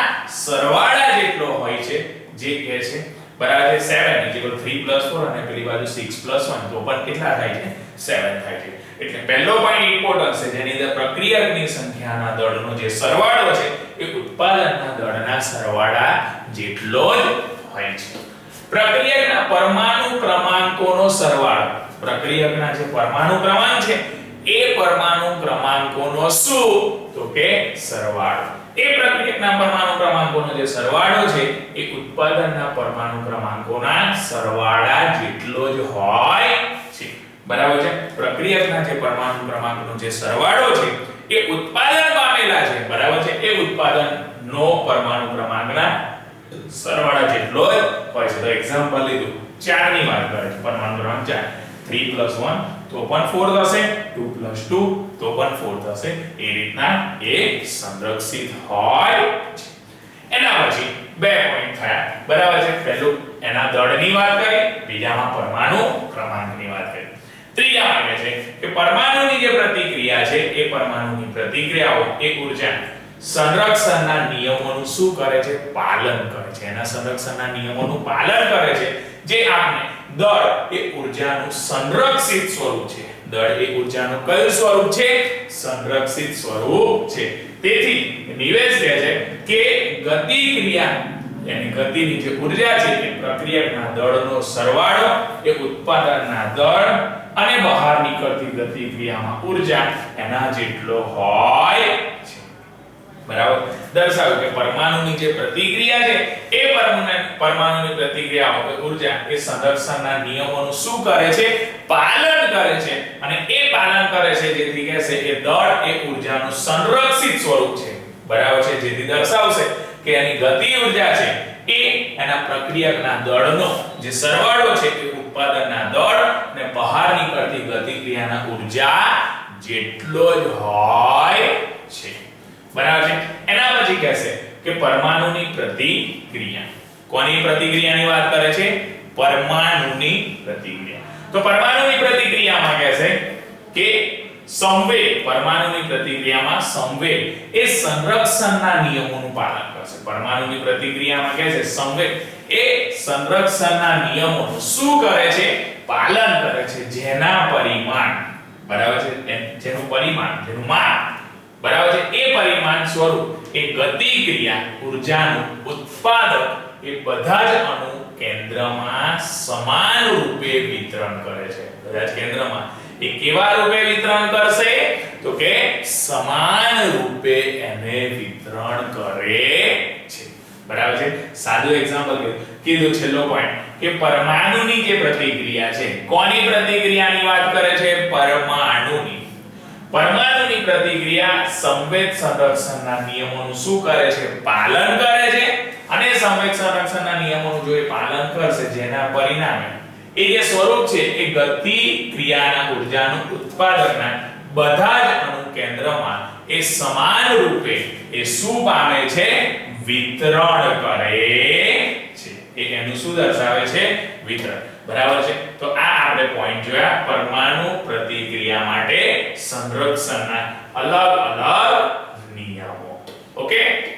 સરવાળા જેટલો હોય છે, જે કહે છે, બરાબર છે. 7 3 + 4 અને પેલી બાજુ 6 + 1 તો પણ કેટલા થાય છે? 7 થાય છે. એટલે પહેલો પોઈન્ટ ઇમ્પોર્ટન્ટ છે જેની અંદર પ્રક્રિયકની સંખ્યાના દળનો જે સરવાળો છે એ ઉત્પાદનના દળના સરવાળા જેટલો જ હોય છે. પ્રક્રિયકના પરમાણુ ક્રમાંકોનો સરવાળો, પ્રક્રિયકના જે પરમાણુ ક્રમાંક છે એ પરમાણુ ક્રમાંકોનો શું? તો કે સરવાળો. એ પ્રક્રિયકના પરમાણુ ક્રમાંકોનો જે સરવાળો છે એ ઉત્પાદનના પરમાણુ ક્રમાંકોના સરવાળા જેટલો જ હોય છે, બરાબર છે. પ્રક્રિયકના જે પરમાણુ ક્રમાંકનો જે સરવાળો છે એ ઉત્પાદન પામેલા છે, બરાબર છે, એ ઉત્પાદનનો પરમાણુ ક્રમાંકના સરવાળા જેટલો જ હોય છે. તો એક્ઝામ્પલ લીધું 4 ની વાત કરે છે, પરમાણુ ક્રમાંક 4, 3 + 1 તો પણ 4 થશે, 2 + 2 તો પણ 4 થશે. એ રીતના એ સંરક્ષિત હોય છે. એના પછી 2 પોઈન્ટ થયા, બરાબર છે. પહેલું એના દળની વાત કરી, બીજામાં પરમાણુ ક્રમાંકની વાત કરી. ત્રીજામાં કહે છે કે પરમાણુની જે પ્રતિક્રિયા છે એ પરમાણુની પ્રતિક્રિયાઓ એ ઊર્જા સંરક્ષણના નિયમોનું શું કરે છે? પાલન કરે છે. એના સંરક્ષણના નિયમોનું પાલન કરે છે, જે આપણે દળ એ ઊર્જાનું સંરક્ષિત સ્વરૂપ છે. દળ એ ઊર્જાનું કયું સ્વરૂપ છે? સંરક્ષિત સ્વરૂપ છે. તેથી નિવેશ કહે છે કે ગતિક્રિયા એની ગતિની જે ઊર્જા છે એ પ્રક્રિયકના દળનો સરવાળો એ ઉત્પાદનના દળ અને બહાર નીકળતી ગતિક્રિયામાં ઊર્જા એના જેટલો હોય છે, બરાબર. દર્શાવ્યું કે પરમાણુની જે પ્રતિક્રિયા છે એ પરમાણુની પ્રતિક્રિયામાં ઊર્જા એ સંરક્ષણના નિયમોનું શું કરે છે? પાલન કરે છે. અને એ પાલન કરે છે જેથી કહેશે કે દળ એ ઊર્જાનું સંરક્ષિત સ્વરૂપ છે, બરાબર છે. જેથી દર્શાવશે કે એની ગતિ ઊર્જા છે એ એના પ્રક્રિયકના દળનો જે સરવાળો છે એ ઉત્પાદનના દળ અને બહાર નીકળતી ગતિક્રિયાના ઊર્જા જેટલો જ હોય છે, બરાબર છે. એના પછી કહેશે કે પરમાણુની પ્રતિક્રિયા, કોની પ્રતિક્રિયાની વાત કરે છે? પરમાણુની પ્રતિક્રિયા. તો પરમાણુની પ્રતિક્રિયામાં કહેશે કે સંવેગ, પરમાણુની પ્રતિક્રિયામાં સંવેગ એ સંરક્ષણના નિયમોનું પાલન કરશે. પરમાણુની પ્રતિક્રિયામાં કહે છે સંવેગ એ સંરક્ષણના નિયમોનું શું કરે છે? પાલન કરે છે. જેના પરિમાણ, બરાબર છે, જેનું પરિમાણ, જેનું માપ, બરાબર છે, એ પરિમાણ સ્વરૂપ એ ગતિક્રિયા ઊર્જાનું ઉત્પાદક એ બધા જ અણુ કેન્દ્રમાં સમાન રૂપે વિતરણ કરે છે. બધા જ કેન્દ્રમાં એ કેવા રૂપે વિતરણ કરશે? તો કે સમાન રૂપે એને વિતરણ કરે છે, બરાબર છે. સાદું એક્ઝામ્પલ કીધું. છેલ્લો પોઈન્ટ કે પરમાણુની જે પ્રતિક્રિયા છે, કોની પ્રતિક્રિયાની વાત કરે છે? પરમાણુની. પરમાણુની પ્રતિક્રિયા સંવેગ સંરક્ષણના નિયમોનું શું કરે છે? પાલન કરે છે. અને સંવેગ સંરક્ષણના નિયમોનું જો એ પાલન કરશે જેના પરિણામે એ જે સ્વરૂપ છે એ ગતિ ક્રિયાના ઊર્જાનું ઉત્પાદનના બધા જ અણુ કેન્દ્રમાં એ સમાન રૂપે એ શું પામે છે? વિતરણ કરે છે. એ એનું શું દર્શાવે છે? વિતરણ. બરાબર છે. તો આ આપણે પોઈન્ટ જોયા પરમાણુ પ્રતિક્રિયા માટે સંરક્ષણના અલગ અલગ નિયમો. ઓકે.